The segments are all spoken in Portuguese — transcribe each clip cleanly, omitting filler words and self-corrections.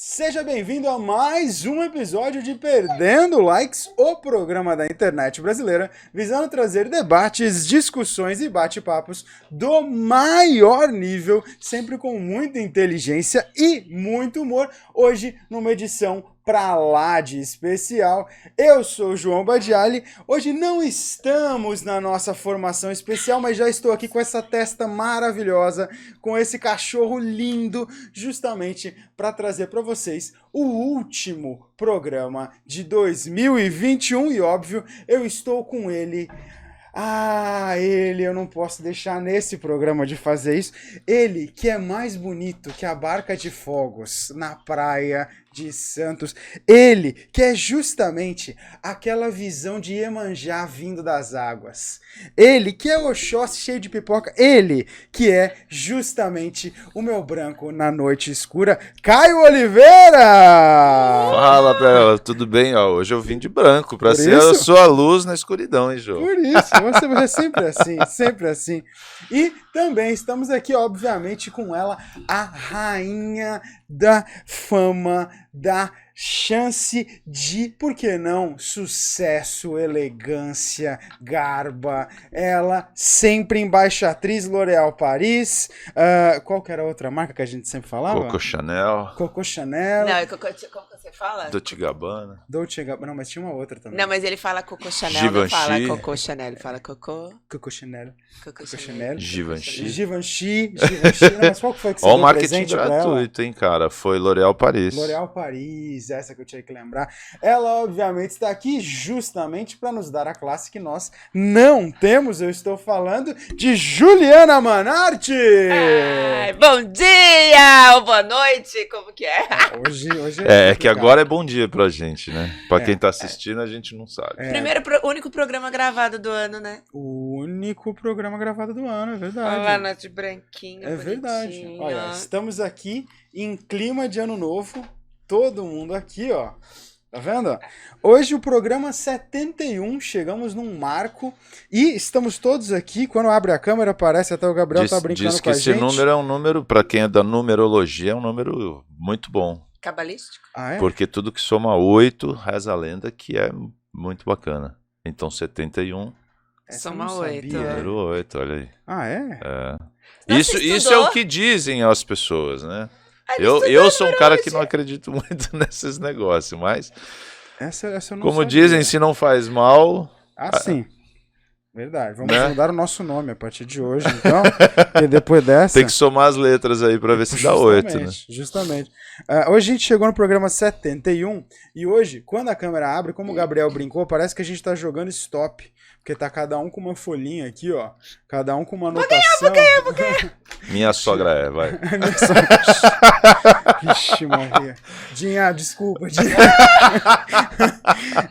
Seja bem-vindo a mais um episódio de Perdendo Likes, o programa da internet brasileira, visando trazer debates, discussões e bate-papos do maior nível, sempre com muita inteligência e muito humor. Hoje, numa edição pra lá de especial, eu sou o João Badiali. Hoje não estamos na nossa formação especial, mas já estou aqui com essa testa maravilhosa, com esse cachorro lindo, justamente para trazer para vocês o último programa de 2021 e, óbvio, eu estou com ele. Eu não posso deixar nesse programa de fazer isso. Ele que é mais bonito que a barca de fogos na praia de Santos. Ele que é justamente aquela visão de Iemanjá vindo das águas. Ele que é Oxóssi cheio de pipoca. Ele que é justamente o meu branco na noite escura, Caio Oliveira! Fala, Bela, tudo bem? Ó, hoje eu vim de branco pra ser a sua luz na escuridão, hein, João? Por isso, você é sempre assim, sempre assim. E também estamos aqui, obviamente, com ela, a rainha da fama, da chance de, por que não, sucesso, elegância, garba. Ela, sempre embaixatriz L'Oréal Paris. Qual que era a outra marca que a gente sempre falava? Coco Chanel. Coco Chanel. Não, como você fala? Dolce Gabbana. Dolce Gabbana. Não, mas tinha uma outra também. Não, mas ele fala Coco Chanel, Givenchy. não fala Coco Chanel, ele fala Coco... Coco Chanel. Coco Chanel. Chanel. Givenchy. Givenchy. Não, mas qual que foi que você Ó, o deu marketing presente pra ela? gratuito, hein, cara? Foi L'Oréal Paris. L'Oréal Paris, essa que eu tinha que lembrar. Ela, obviamente, está aqui justamente para nos dar a classe que nós não temos. Eu estou falando de Juliana Manarte! Ai, bom dia ou boa noite, como que é? Hoje É que agora é bom dia pra gente, né? Pra quem tá assistindo, a gente não sabe. Único programa gravado do ano, né? O único programa gravado do ano, é verdade. Olha lá, nós de branquinho, É verdade. bonitinho. Olha, estamos aqui em clima de ano novo. Todo mundo aqui, ó. Tá vendo? Hoje o programa 71, chegamos num marco e estamos todos aqui. Quando abre a câmera, parece até o Gabriel tá brincando diz que com a gente. esse número é um número, pra quem é da numerologia, é um número muito bom. Cabalístico? Ah, é? Porque tudo que soma 8, reza a lenda, que é muito bacana. Então 71, Essa eu Soma não 8, sabia. número 8, olha aí. Ah, é? É. Nossa, Isso é estudou? o que dizem as pessoas, né? Ele Eu sou um cara que não acredito muito nesses negócios, mas Essa eu não como sabia. dizem, se não faz mal, Ah, sim. Verdade. Vamos Né? mudar o nosso nome a partir de hoje, então. E depois dessa... tem que somar as letras aí pra ver se dá 8, né? Justamente. Hoje a gente chegou no programa 71 e hoje, quando a câmera abre, como o Gabriel brincou, parece que a gente tá jogando stop. Porque tá cada um com uma folhinha aqui, ó. Cada um com uma anotação. Minha sogra é, vai. Vixe, Maria. Dinha, desculpa. Dinha.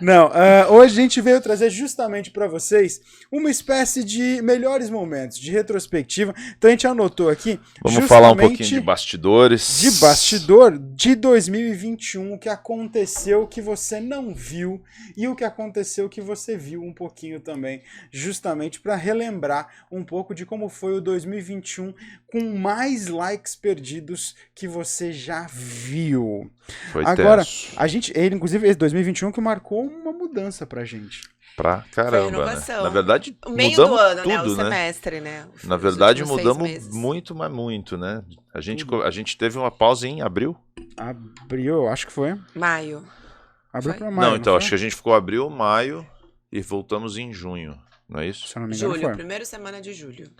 Não, hoje a gente veio trazer justamente pra vocês uma espécie de melhores momentos, de retrospectiva. Então a gente anotou aqui. Vamos falar um pouquinho de bastidores. De bastidor de 2021, o que aconteceu que você não viu e o que aconteceu que você viu um pouquinho também, justamente para relembrar um pouco de como foi o 2021 com mais likes perdidos que você já viu. Foi Agora, tenso. ele inclusive esse 2021 que marcou uma mudança pra gente. Pra Foi caramba, né? inovação. Na verdade, O meio mudamos do ano, tudo, né? O né? semestre, né? Na Os verdade, últimos 6 mudamos meses. muito, mas muito, né? A gente teve uma pausa em abril. Abril, eu acho que foi. Maio. Abril Foi? pra maio. Não, então, foi? acho que a gente ficou abril, maio e voltamos em junho, não é isso? Se eu não me engano, Julho, foi. primeira semana de julho.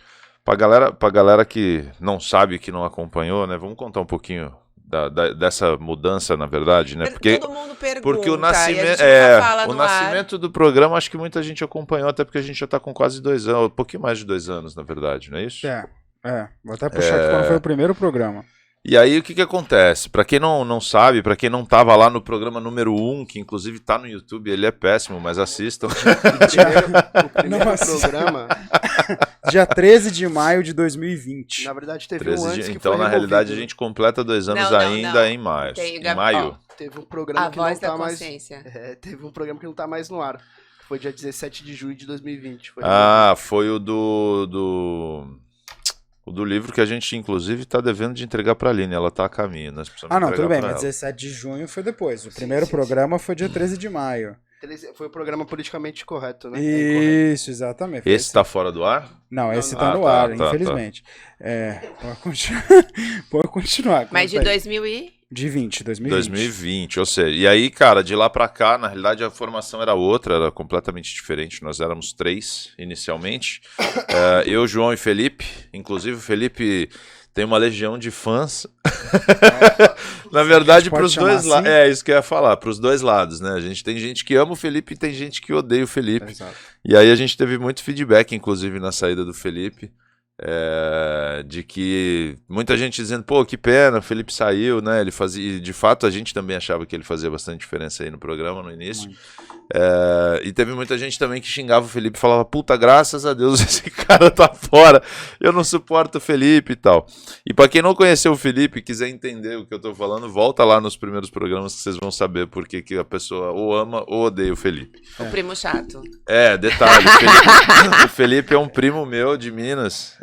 Pra galera que não sabe, que não acompanhou, né? Vamos contar um pouquinho dessa mudança, na verdade, né? Porque Todo mundo pergunta. o e a gente nascimento, nunca fala o no ar. nascimento do programa, acho que muita gente acompanhou, até porque a gente já tá com quase 2 anos, um pouquinho mais de 2 anos, na verdade, não é isso? Vou até puxar aqui quando foi o primeiro programa. E aí, o que acontece? Pra quem não sabe, pra quem não tava lá no programa número 1, que inclusive tá no YouTube, ele é péssimo, mas assistam. O primeiro Não assista. programa, Dia 13 de maio de 2020. na verdade, teve 13 um antes de... que Então, foi na realidade, a removido. gente completa 2 anos Não, ainda não. em maio. Tem, Em Gabi, maio. Teve um programa A que não voz da tá mais... consciência. Teve um programa que não tá mais no ar. Foi dia 17 de julho de 2020. Foi Ah, foi o do O do livro que a gente, inclusive, tá devendo de entregar pra Aline. Ela tá a caminho, nós precisamos Ah, não, entregar tudo bem, pra mas ela. 17 de junho foi depois. O primeiro programa foi dia 13 de maio. Foi o programa politicamente correto, né? É incorreto. Isso, exatamente. Foi Esse tá fora do ar? Não, esse não. tá Ah, no tá, ar, tá, infelizmente. Pode continuar. Pode continuar. Mas de conta aí. 2000 e... De 2020. 2020, ou seja, e aí, cara, de lá pra cá, na realidade a formação era outra, era completamente diferente. Nós éramos 3 inicialmente, eu, João e Felipe. Inclusive o Felipe tem uma legião de fãs. Na verdade, pode pros chamar dois lados. assim? É isso que eu ia falar, pros dois lados, né? A gente tem gente que ama o Felipe e tem gente que odeia o Felipe. Exato. E aí a gente teve muito feedback, inclusive, na saída do Felipe. De que muita gente dizendo, pô, que pena, o Felipe saiu, né? Ele fazia, e de fato a gente também achava que ele fazia bastante diferença aí no programa no início. E teve muita gente também que xingava o Felipe e falava, puta, graças a Deus esse cara tá fora, eu não suporto o Felipe e tal. E pra quem não conheceu o Felipe e quiser entender o que eu tô falando, volta lá nos primeiros programas que vocês vão saber por que a pessoa ou ama ou odeia o Felipe. O primo chato. Detalhe, o Felipe é um primo meu de Minas,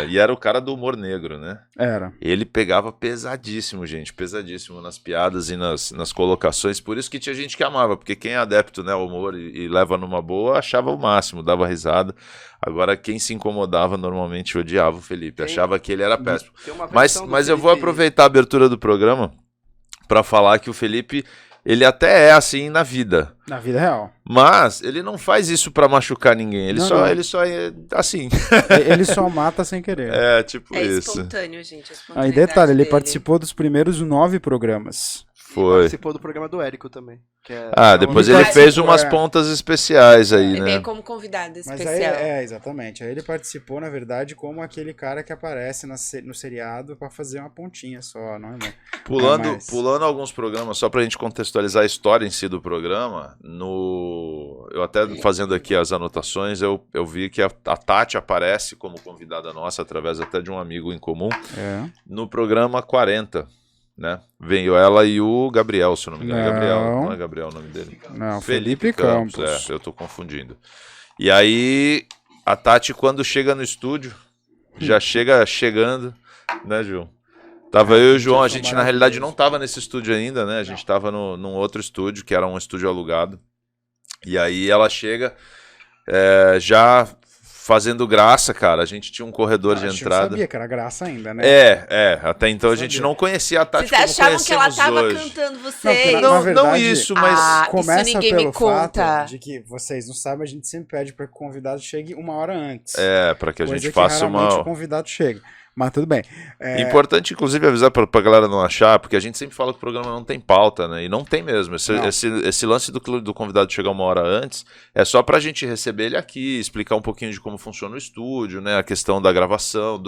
e era o cara do humor negro, né? Era. Ele pegava pesadíssimo, gente, pesadíssimo nas piadas e nas colocações, por isso que tinha gente que amava, porque quem é adepto, né, ao humor e leva numa boa, achava o máximo, dava risada. Agora, quem se incomodava normalmente odiava o Felipe, achava que ele era péssimo. Tem uma Mas versão do eu vou Felipe- aproveitar a abertura do programa para falar que o Felipe, ele até é assim na vida. Na vida real. Mas ele não faz isso pra machucar ninguém. Ele Não. só é assim. Ele só mata sem querer. É, tipo É isso. espontâneo, gente. A Aí, espontaneidade detalhe, ele dele. participou dos primeiros 9 programas. Foi. Participou do programa do Érico também. Que é Depois Ele ele fez participou, umas é. pontas especiais aí, Ele né? veio como convidado Mas especial. aí, exatamente. Aí ele participou, na verdade, como aquele cara que aparece no seriado pra fazer uma pontinha só, não é, mano? Pulando alguns programas, só pra gente contextualizar a história em si do programa, eu até fazendo aqui as anotações, eu vi que a Tati aparece como convidada nossa, através até de um amigo em comum, no programa 40, né? Veio ela e o Gabriel, se eu não me engano. Não. Gabriel, não é Gabriel o nome dele? Não, Felipe Campos. Eu tô confundindo. E aí, a Tati, quando chega no estúdio, já chegando, né, João? Tava eu e o João, a gente na realidade não tava nesse estúdio ainda, né? A gente tava num outro estúdio, que era um estúdio alugado. E aí ela chega, já fazendo graça, cara. A gente tinha um corredor de A gente entrada. não sabia que era graça ainda, né? Até então a gente não conhecia a Tati Vocês como achavam que ela conhecemos tava hoje. cantando Não, vocês? na Não verdade, isso, mas... Ah, Começa isso ninguém me pelo conta. fato de que vocês não sabem, a gente sempre pede para que o convidado chegue 1 hora antes. Pra que a Coisa gente que faça raramente uma... o convidado chega. Mas tudo bem. Importante, inclusive, avisar pra galera não achar, porque a gente sempre fala que o programa não tem pauta, né? E não tem mesmo. Esse lance do convidado chegar 1 hora antes é só pra gente receber ele aqui, explicar um pouquinho de como funciona o estúdio, né? A questão da gravação,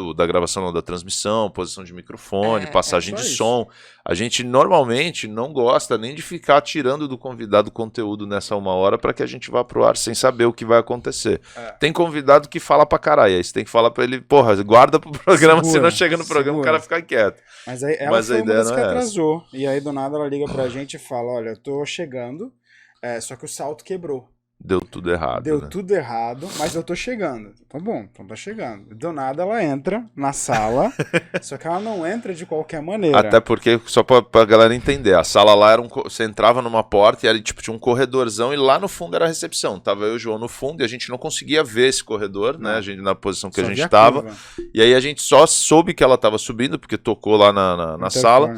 da transmissão, posição de microfone, passagem só de isso. som. A gente normalmente não gosta nem de ficar tirando do convidado conteúdo nessa 1 hora pra que a gente vá pro ar sem saber o que vai acontecer. Tem convidado que fala pra caralho, aí você tem que falar pra ele, porra, guarda pro programa, se não chega no programa o cara fica quieto. Mas aí ela Mas a foi uma ideia das não que é essa. atrasou. E aí do nada ela liga pra gente e fala, olha, eu tô chegando, só que o salto quebrou. Deu tudo errado, Deu né? tudo errado, mas eu tô chegando. Tá bom, então tá chegando. Do nada ela entra na sala, só que ela não entra de qualquer maneira. Até porque, só pra galera entender, a sala lá era você entrava numa porta e era tipo, tinha um corredorzão e lá no fundo era a recepção. Tava eu e o João no fundo e a gente não conseguia ver esse corredor, né? A gente, na posição que Só a gente via tava. curva. E aí a gente só soube que ela tava subindo, porque tocou lá na Interfone. sala.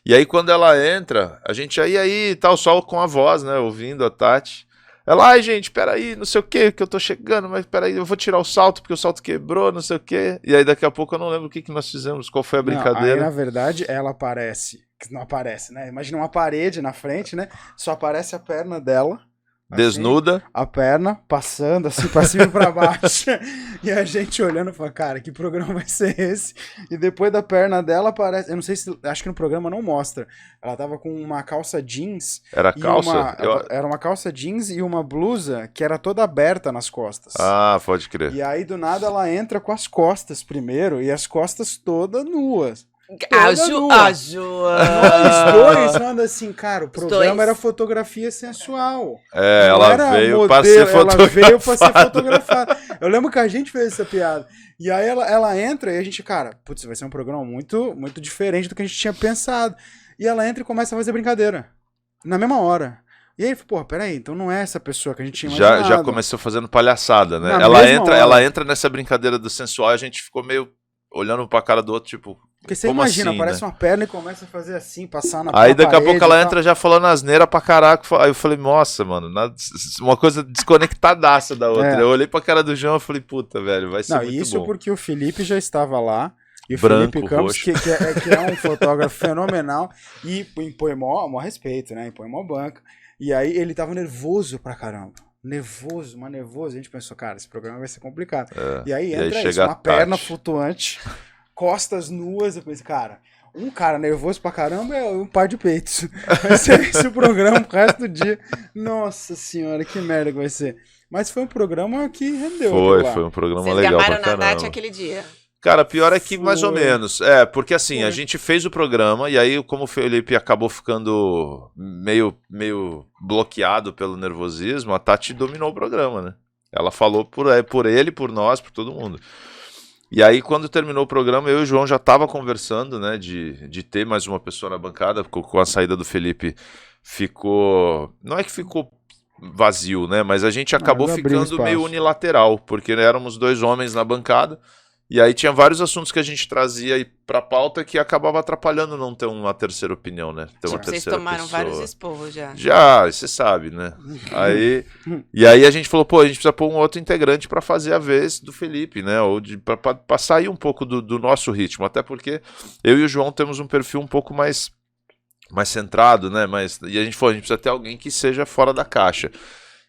E aí quando ela entra, a gente aí tal, só com a voz, né? Ouvindo a Tati. Ela, ai gente, peraí, não sei o que eu tô chegando, mas peraí, eu vou tirar o salto porque o salto quebrou, não sei o que. E aí daqui a pouco eu não lembro o que nós fizemos, qual foi a Não, brincadeira. aí, na verdade, ela aparece. Não aparece, né? Imagina uma parede na frente, né? Só aparece a perna dela. assim, Desnuda. a perna passando assim pra cima e pra baixo. E a gente olhando e falando, cara, que programa vai ser esse? E depois da perna dela aparece. Eu não sei se. Acho que no programa não mostra. Ela tava com uma calça jeans. Era e calça? Era uma calça jeans e uma blusa que era toda aberta nas costas. Ah, pode crer. E aí do nada ela entra com as costas primeiro e as costas todas nuas. toda nua. Nós dois anda assim, cara, o programa era fotografia sensual. Ela veio pra ser fotografada. Ela veio pra ser fotografada. Eu lembro que a gente fez essa piada. E aí ela entra e a gente, cara, putz, vai ser um programa muito, muito diferente do que a gente tinha pensado. E ela entra e começa a fazer brincadeira. Na mesma hora. E aí, pô, peraí, então não é essa pessoa que a gente tinha imaginado. Já começou fazendo palhaçada, né? Ela entra nessa brincadeira do sensual e a gente ficou meio olhando pra cara do outro, tipo... Porque você como imagina, assim, aparece né? uma perna e começa a fazer assim, passar na Aí daqui a parede pouco ela entra já falando asneira pra caraca. Aí eu falei, nossa, mano, uma coisa desconectadaça da outra. Eu olhei pra cara do João e falei, puta, velho, vai ser muito isso bom. Porque o Felipe já estava lá. E o Branco, Felipe Campos, roxo. que é um fotógrafo fenomenal e impõe mó respeito, né? Impõe mó banca. E aí ele tava nervoso pra caramba. Nervoso. A gente pensou, cara, esse programa vai ser complicado. E aí entra isso, uma perna flutuante, costas nuas. Eu pensei, cara, um cara nervoso pra caramba é um par de peitos. Vai ser esse o programa pro resto do dia. Nossa senhora, que merda que vai ser. Mas foi um programa que rendeu. Foi um programa Vocês legal pra gamaram caramba. na Nath aquele dia. Cara, pior é que mais ou menos. Porque assim, a gente fez o programa e aí, como o Felipe acabou ficando meio bloqueado pelo nervosismo, a Tati dominou o programa, né? Ela falou por ele, por nós, por todo mundo. E aí, quando terminou o programa, eu e o João já tava conversando, né, de ter mais uma pessoa na bancada, com a saída do Felipe ficou... Não é que ficou vazio, né, mas a gente acabou ficando meio unilateral, porque éramos dois homens na bancada. E aí tinha vários assuntos que a gente trazia aí pra pauta que acabava atrapalhando não ter uma terceira opinião, né? Ter uma Vocês terceira tomaram pessoa. vários esporros já. Já, você sabe, né? E aí a gente falou, pô, a gente precisa pôr um outro integrante pra fazer a vez do Felipe, né? Ou pra sair um pouco do nosso ritmo. Até porque eu e o João temos um perfil um pouco mais centrado, né? E a gente falou, a gente precisa ter alguém que seja fora da caixa.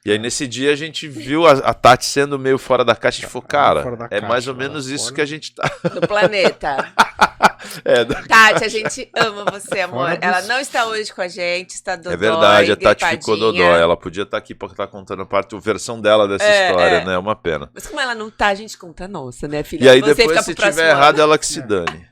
E aí nesse dia a gente viu a Tati sendo meio fora da caixa e falou, cara, é mais ou menos isso que a gente tá... Do planeta. Tati, a gente ama você, amor. Ela não está hoje com a gente, está dodói, É verdade, a Tati gripadinha. ficou dodói. Ela podia estar aqui para estar contando a versão dela dessa história, né? É uma pena. Mas como ela não tá, a gente conta a nossa, né, filha? E aí você depois, se tiver errado, ela que se dane.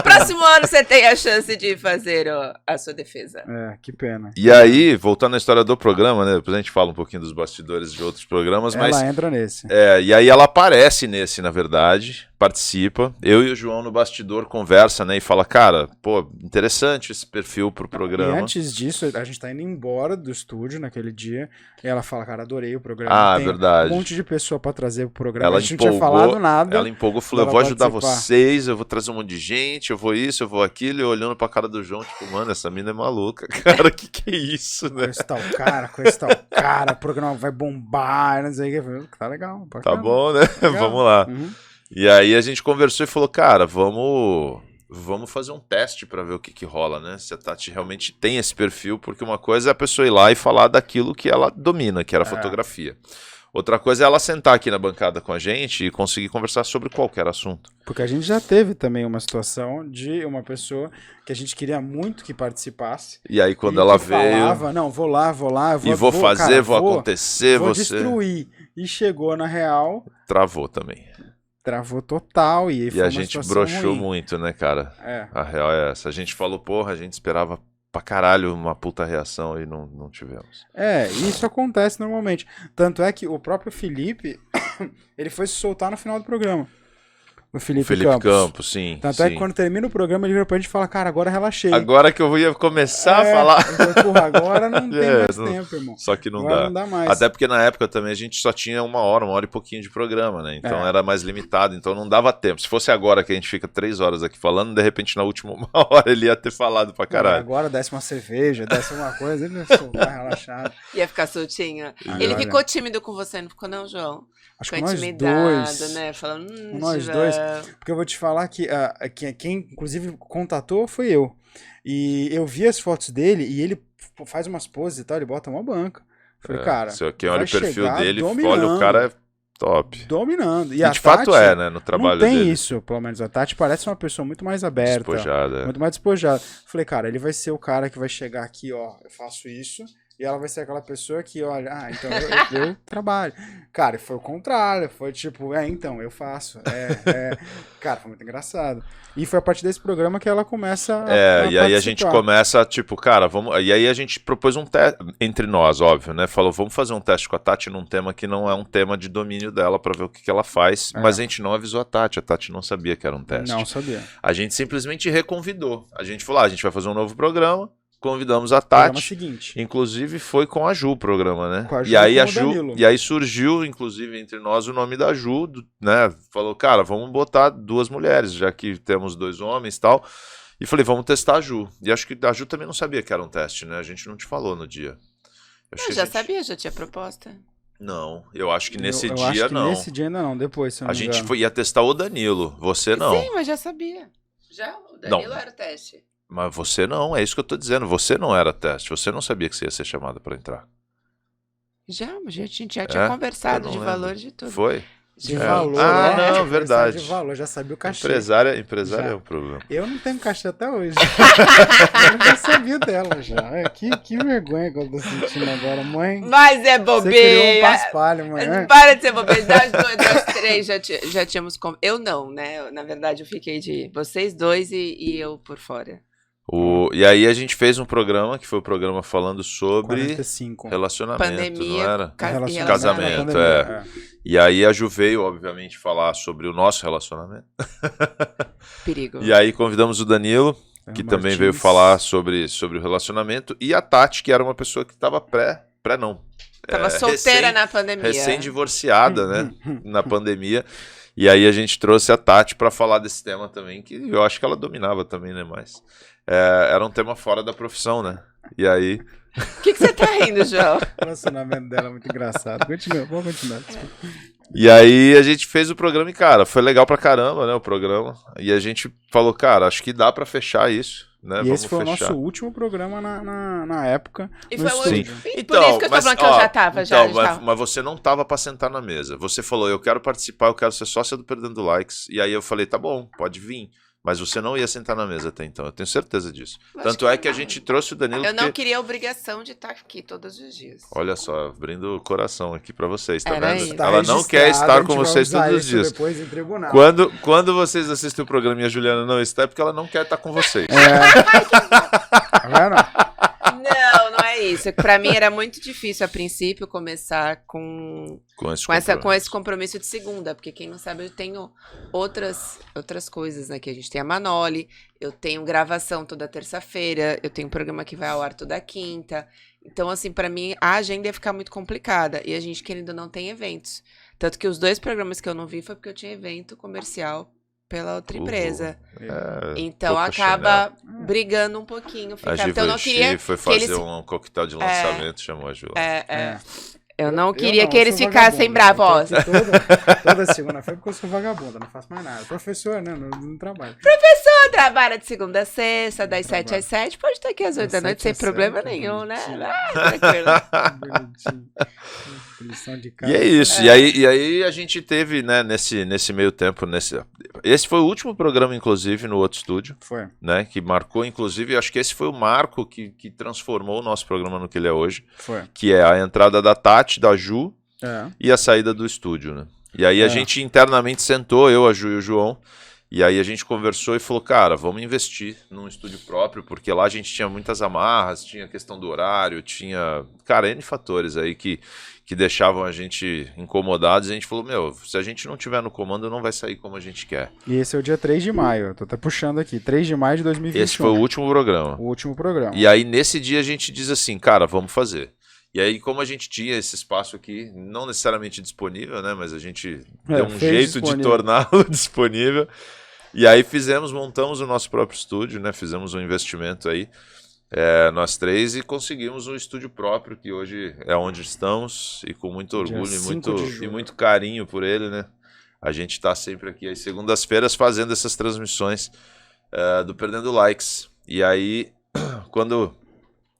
Próximo ano você tem a chance de fazer a sua defesa. Que pena. E aí, voltando à história do programa, né? Depois a gente fala um pouquinho dos bastidores de outros programas, mas... Ela entra nesse. E aí ela aparece nesse, na verdade, participa. Eu e o João no bastidor conversa, né? E fala, cara, pô, interessante esse perfil pro programa. E antes disso, a gente tá indo embora do estúdio naquele dia. E ela fala, cara, adorei o programa. Tem verdade. Um monte de pessoa pra trazer pro programa. Ela a gente não tinha falado nada. Ela empolgou, falou, eu vou ajudar vocês, eu vou trazer um monte de gente, eu vou isso, eu vou aquilo. E olhando pra cara do João, tipo, mano, essa mina é maluca. Cara, que é isso, né? Com esse tal cara, o programa vai bombar, não sei o que. Tá legal. Tá bom, né? Vamos lá. E aí a gente conversou e falou, cara, vamos fazer um teste pra ver o que rola, né? Se a Tati realmente tem esse perfil, porque uma coisa é a pessoa ir lá e falar daquilo que ela domina, que era a fotografia. Outra coisa é ela sentar aqui na bancada com a gente e conseguir conversar sobre qualquer assunto. Porque a gente já teve também uma situação de uma pessoa que a gente queria muito que participasse. E aí quando ela veio... falava, não, vou lá, vou fazer, vou acontecer, vou destruir. E chegou na real... Travou também. Travou total e foi a gente broxou muito, né, cara? A real é essa. A gente falou, porra, a gente esperava pra caralho uma puta reação e não tivemos. Isso acontece normalmente. Tanto é que o próprio Felipe, ele foi se soltar no final do programa. O Felipe Campos, sim. Tanto é que quando termina o programa, ele vira pra gente e fala, cara, agora relaxei. Agora que eu ia começar a falar. Porra, agora não tem mais tempo, irmão. Só que não dá mais. Até porque na época também a gente só tinha uma hora e pouquinho de programa, né? Então era mais limitado, então não dava tempo. Se fosse agora que a gente fica 3 horas aqui falando, de repente na última 1 hora ele ia ter falado pra caralho. Agora desce uma cerveja, desce uma coisa, ele ia soltar relaxado. Ia ficar soltinho. Ele ficou tímido com você, não ficou não, João? Acho que nós dois, né? Falando, nós dois, porque eu vou te falar que quem inclusive contatou foi eu. E eu vi as fotos dele e ele faz umas poses e tal, ele bota uma banca. Falei, cara, quem olha o perfil dele, olha, o cara é top. Dominando. E de fato né, no trabalho dele. Não tem isso, pelo menos a Tati parece uma pessoa muito mais aberta. Despojada. Muito mais despojada. Falei, cara, ele vai ser o cara que vai chegar aqui, ó, eu faço isso, E ela vai ser aquela pessoa que olha, então eu trabalho. Cara, foi o contrário, foi tipo, então, eu faço. Cara, foi muito engraçado. E foi a partir desse programa que ela começa a e aí a gente começa, tipo, cara, vamos... E aí a gente propôs um teste, entre nós, óbvio, né? Falou, vamos fazer um teste com a Tati num tema que não é um tema de domínio dela, pra ver o que ela faz. Mas a gente não avisou a Tati não sabia que era um teste. Não sabia. A gente simplesmente reconvidou. A gente falou, a gente vai fazer um novo programa. Convidamos a Tati, seguinte. Inclusive foi com a Ju o programa, né? Com a Ju e aí Danilo. e aí surgiu, inclusive, entre nós o nome da Ju, né? Falou, cara, vamos botar 2 mulheres, já que temos 2 homens e tal. E falei, vamos testar a Ju. E acho que a Ju também não sabia que era um teste, né? A gente não te falou no dia. Eu já sabia, já tinha proposta. Não, eu acho que nesse eu dia acho que não. Nesse dia ainda não, depois, se eu não A me gente engano. ia testar o Danilo, você não. Sim, mas já sabia. Já, o Danilo era o teste. Mas você não, é isso que eu tô dizendo. Você não era teste, você não sabia que você ia ser chamada pra entrar. Já, a gente já tinha conversado de valor de tudo. Foi? De valor, não, verdade. De valor, já sabia o cachê. Empresária é um problema. Eu não tenho cachê até hoje. Eu já sabia dela já. Que vergonha que eu tô sentindo agora, mãe. Mas é bobeira. Você criou um paspalho, mãe. Para de ser bobeira. Das 3 já tínhamos... Eu não, né? Na verdade, eu fiquei de vocês 2 e eu por fora. E aí a gente fez um programa, que foi o programa falando sobre 45. relacionamento, pandemia, não era? Casamento, E aí a Ju veio, obviamente, falar sobre o nosso relacionamento. Perigo. E aí convidamos o Danilo, que também veio falar sobre o relacionamento, e a Tati, que era uma pessoa que estava Tava solteira na pandemia. Recém-divorciada, né? Na pandemia. E aí a gente trouxe a Tati para falar desse tema também, que eu acho que ela dominava também, né? Mas era um tema fora da profissão, né? E aí... O que você tá rindo, João? O relacionamento dela é muito engraçado. Vamos continuar. Desculpa. E aí a gente fez o programa e, cara, foi legal pra caramba, né? O programa. E a gente falou, cara, acho que dá pra fechar isso. Né? E esse foi o nosso último programa na época. E foi Sim. Por isso que eu tô falando que eu já tava. Mas você não tava pra sentar na mesa. Você falou, eu quero participar, eu quero ser sócia do Perdendo Likes. E aí eu falei, tá bom, pode vir. Mas você não ia sentar na mesa até então, eu tenho certeza disso. Tanto é que a gente trouxe o Danilo... Eu não queria a obrigação de estar aqui todos os dias. Olha só, abrindo o coração aqui pra vocês, tá Era vendo? isso. Ela não quer estar com vocês todos os dias. Depois em tribunal. Quando vocês assistem o programa e a Juliana não está, é porque ela não quer estar com vocês. Tá vendo? Não é isso. Pra mim era muito difícil a princípio começar com esse compromisso de segunda, porque quem não sabe, eu tenho outras coisas, né? Que a gente tem a Manoli, eu tenho gravação toda terça-feira, eu tenho um programa que vai ao ar toda quinta. Então, assim, pra mim a agenda ia ficar muito complicada e a gente querendo não tem eventos. Tanto que os 2 programas que eu não vi foi porque eu tinha evento comercial pela outra empresa. Então acaba brigando um pouquinho. Então eu não queria foi fazer um coquetel de lançamento, chamou a Ju. Eu não queria que eles ficassem bravos. Toda segunda-feira porque eu sou vagabunda, não faço mais nada. Professor, né? Não trabalho. Professor trabalha de segunda a sexta, das 7 às 7. Pode estar aqui às 8 da noite sem problema nenhum, né? Tranquilo. Lição de casa. E é isso. E aí a gente teve, né, nesse meio tempo, esse foi o último programa, inclusive, no outro estúdio. Foi. Né, que marcou, inclusive, acho que esse foi o marco que transformou o nosso programa no que ele é hoje. Foi. Que é a entrada da Tati, da Ju e a saída do estúdio, né? E aí a gente internamente sentou, eu, a Ju e o João, e aí a gente conversou e falou, cara, vamos investir num estúdio próprio, porque lá a gente tinha muitas amarras, tinha a questão do horário, tinha, cara, N fatores aí que deixavam a gente incomodados, e a gente falou, se a gente não tiver no comando, não vai sair como a gente quer. E esse é o dia 3 de maio, eu tô até puxando aqui, 3 de maio de 2021. Esse foi o último programa. O último programa. E aí, nesse dia, a gente diz assim, cara, vamos fazer. E aí, como a gente tinha esse espaço aqui, não necessariamente disponível, né, mas a gente deu um jeito de torná-lo disponível. E aí montamos o nosso próprio estúdio, né, fizemos um investimento aí, nós 3, e conseguimos um estúdio próprio, que hoje é onde estamos, e com muito orgulho e muito carinho por ele, né. A gente está sempre aqui às segundas-feiras fazendo essas transmissões do Perdendo Likes. E aí, quando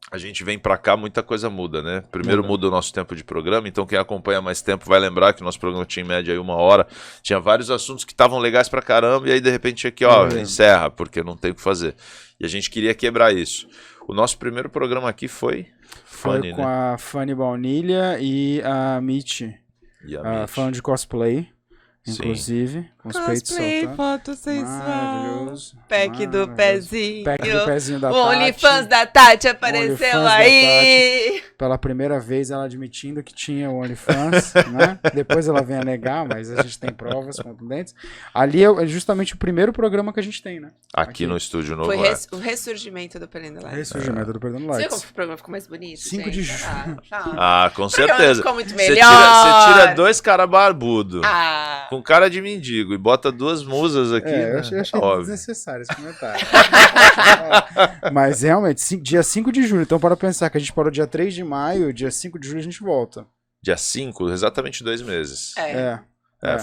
a gente vem pra cá, muita coisa muda, né? Primeiro muda o nosso tempo de programa, então quem acompanha mais tempo vai lembrar que o nosso programa tinha em média aí 1 hora, tinha vários assuntos que estavam legais pra caramba, e aí de repente aqui, encerra, porque não tem o que fazer. E a gente queria quebrar isso. O nosso primeiro programa aqui foi Funny, com a Fanny Baunilha e a Mitch. Falando de cosplay. Inclusive, com os peitos soltando. Foto sensual. Maravilhoso. Pack do pezinho. Pack do pezinho da Tati. O OnlyFans da Tati apareceu aí. Tati, pela primeira vez, ela admitindo que tinha o OnlyFans, né? Depois ela vem a negar, mas a gente tem provas contundentes. Ali é justamente o primeiro programa que a gente tem, né? Aqui no estúdio novo. Foi o ressurgimento do Perdendo Likes. Ressurgimento do Perdendo Likes. Você viu como o programa ficou mais bonito? 5 de junho. Com certeza. Ficou muito melhor. Você tira 2 caras barbudos. Com cara de mendigo e bota 2 musas aqui. Eu achei desnecessário esse comentário. Mas realmente, dia 5 de julho. Então, para pensar que a gente parou dia 3 de maio, dia 5 de julho a gente volta. Dia 5, exatamente 2 meses.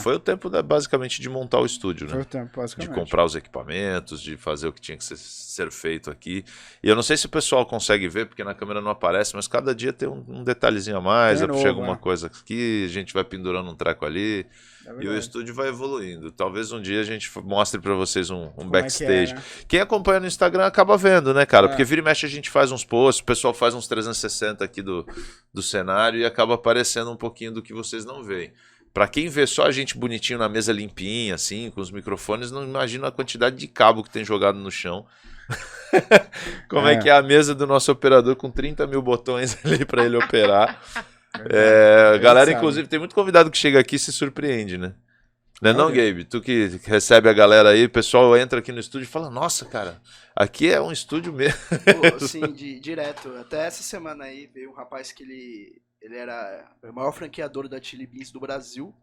Foi o tempo, basicamente, de montar o estúdio, né? Foi o tempo, basicamente. De comprar os equipamentos, de fazer o que tinha que ser feito aqui. E eu não sei se o pessoal consegue ver, porque na câmera não aparece, mas cada dia tem um detalhezinho a mais. Chega uma coisa aqui, a gente vai pendurando um treco ali. E o estúdio vai evoluindo. Talvez um dia a gente mostre pra vocês um backstage. Quem acompanha no Instagram acaba vendo, né, cara? Porque vira e mexe a gente faz uns posts, o pessoal faz uns 360 aqui do cenário e acaba aparecendo um pouquinho do que vocês não veem. Pra quem vê só a gente bonitinho na mesa limpinha, assim, com os microfones, não imagina a quantidade de cabo que tem jogado no chão. Como é que é a mesa do nosso operador com 30 mil botões ali pra ele operar. Galera, inclusive, tem muito convidado que chega aqui e se surpreende, né? Não, Gabe? Tu que recebe a galera aí, o pessoal entra aqui no estúdio e fala, nossa, cara, aqui é um estúdio mesmo. Sim, direto. Até essa semana aí veio um rapaz que ele era o maior franqueador da Chili Beans do Brasil.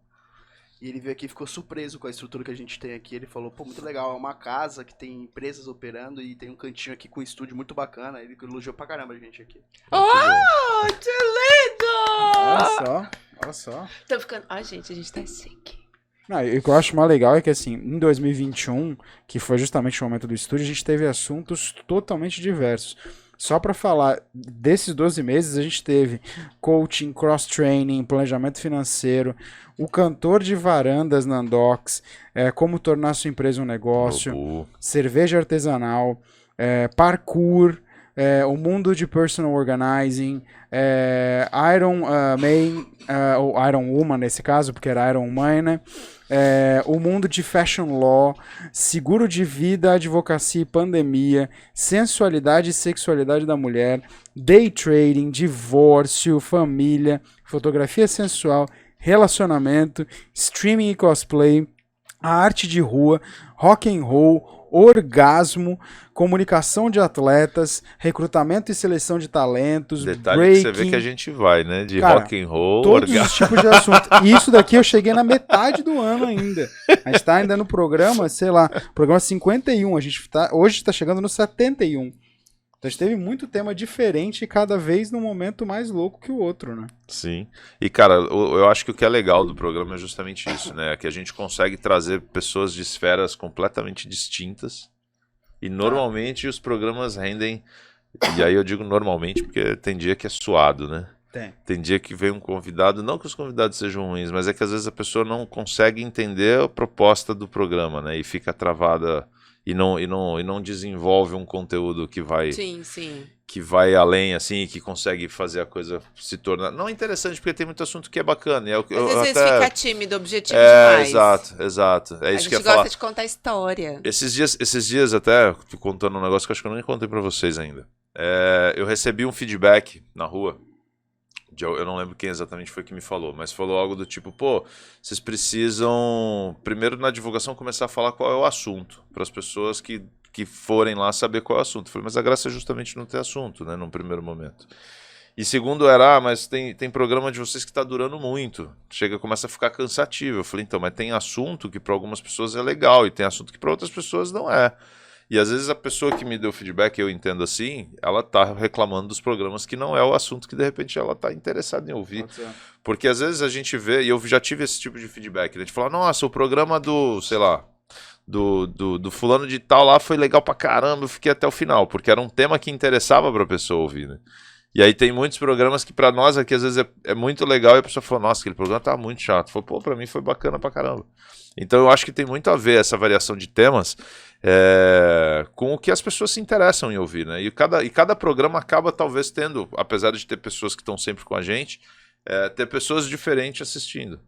E ele veio aqui e ficou surpreso com a estrutura que a gente tem aqui. Ele falou, pô, muito legal, é uma casa que tem empresas operando e tem um cantinho aqui com um estúdio muito bacana. Ele elogiou pra caramba a gente aqui. Oh, que lindo! Olha só. Tô ficando... gente, a gente tá chique. Não, e o que eu acho mais legal é que, assim, em 2021, que foi justamente o momento do estúdio, a gente teve assuntos totalmente diversos. Só para falar desses 12 meses, a gente teve coaching, cross-training, planejamento financeiro, o cantor de varandas na Andox, como tornar sua empresa um negócio, cerveja artesanal, parkour, o mundo de personal organizing, Iron Man, ou Iron Woman nesse caso, porque era Iron Man, né? O mundo de fashion law, seguro de vida, advocacia e pandemia, sensualidade e sexualidade da mulher, day trading, divórcio, família, fotografia sensual, relacionamento, streaming e cosplay, a arte de rua, rock and roll, orgasmo, comunicação de atletas, recrutamento e seleção de talentos, detalhe breaking. Que você vê que a gente vai, né? De rock and roll, todos os tipos de assunto. E isso daqui eu cheguei na metade do ano ainda. A gente tá ainda no programa, sei lá, programa 51. A gente hoje está chegando no 71. Então a gente teve muito tema diferente, cada vez num momento mais louco que o outro, né? Sim. E, cara, eu acho que o que é legal do programa é justamente isso, né? Que a gente consegue trazer pessoas de esferas completamente distintas. E normalmente os programas rendem... E aí eu digo normalmente porque tem dia que é suado, né? Tem dia que vem um convidado, não que os convidados sejam ruins, mas é que às vezes a pessoa não consegue entender a proposta do programa, né? E fica travada... E não desenvolve um conteúdo que vai... Sim. Que vai além, assim, que consegue fazer a coisa se tornar... Não é interessante, porque tem muito assunto que é bacana. Às vezes fica tímido, objetivo demais. Exato. É isso que eu ia falar. A gente gosta de contar história. Esses dias até, tô contando um negócio que eu acho que eu nem contei pra vocês ainda. Eu recebi um feedback na rua. Eu não lembro quem exatamente foi que me falou, mas falou algo do tipo, pô, vocês precisam, primeiro na divulgação, começar a falar qual é o assunto, para as pessoas que forem lá saber qual é o assunto. Eu falei, mas a graça é justamente não ter assunto, né, num primeiro momento. E segundo era, mas tem programa de vocês que tá durando muito, começa a ficar cansativo. Eu falei, então, mas tem assunto que para algumas pessoas é legal e tem assunto que para outras pessoas não é. E às vezes a pessoa que me deu feedback, eu entendo assim, ela tá reclamando dos programas que não é o assunto que de repente ela tá interessada em ouvir. Porque às vezes a gente vê, e eu já tive esse tipo de feedback, né? A gente fala, nossa, o programa do, sei lá, do fulano de tal lá foi legal pra caramba, eu fiquei até o final, porque era um tema que interessava pra pessoa ouvir, né? E aí tem muitos programas que pra nós aqui às vezes é muito legal e a pessoa fala, nossa, aquele programa tava muito chato. Falei, pô, pra mim foi bacana pra caramba. Então eu acho que tem muito a ver essa variação de temas com o que as pessoas se interessam em ouvir, né? E cada programa acaba talvez tendo, apesar de ter pessoas que estão sempre com a gente, ter pessoas diferentes assistindo.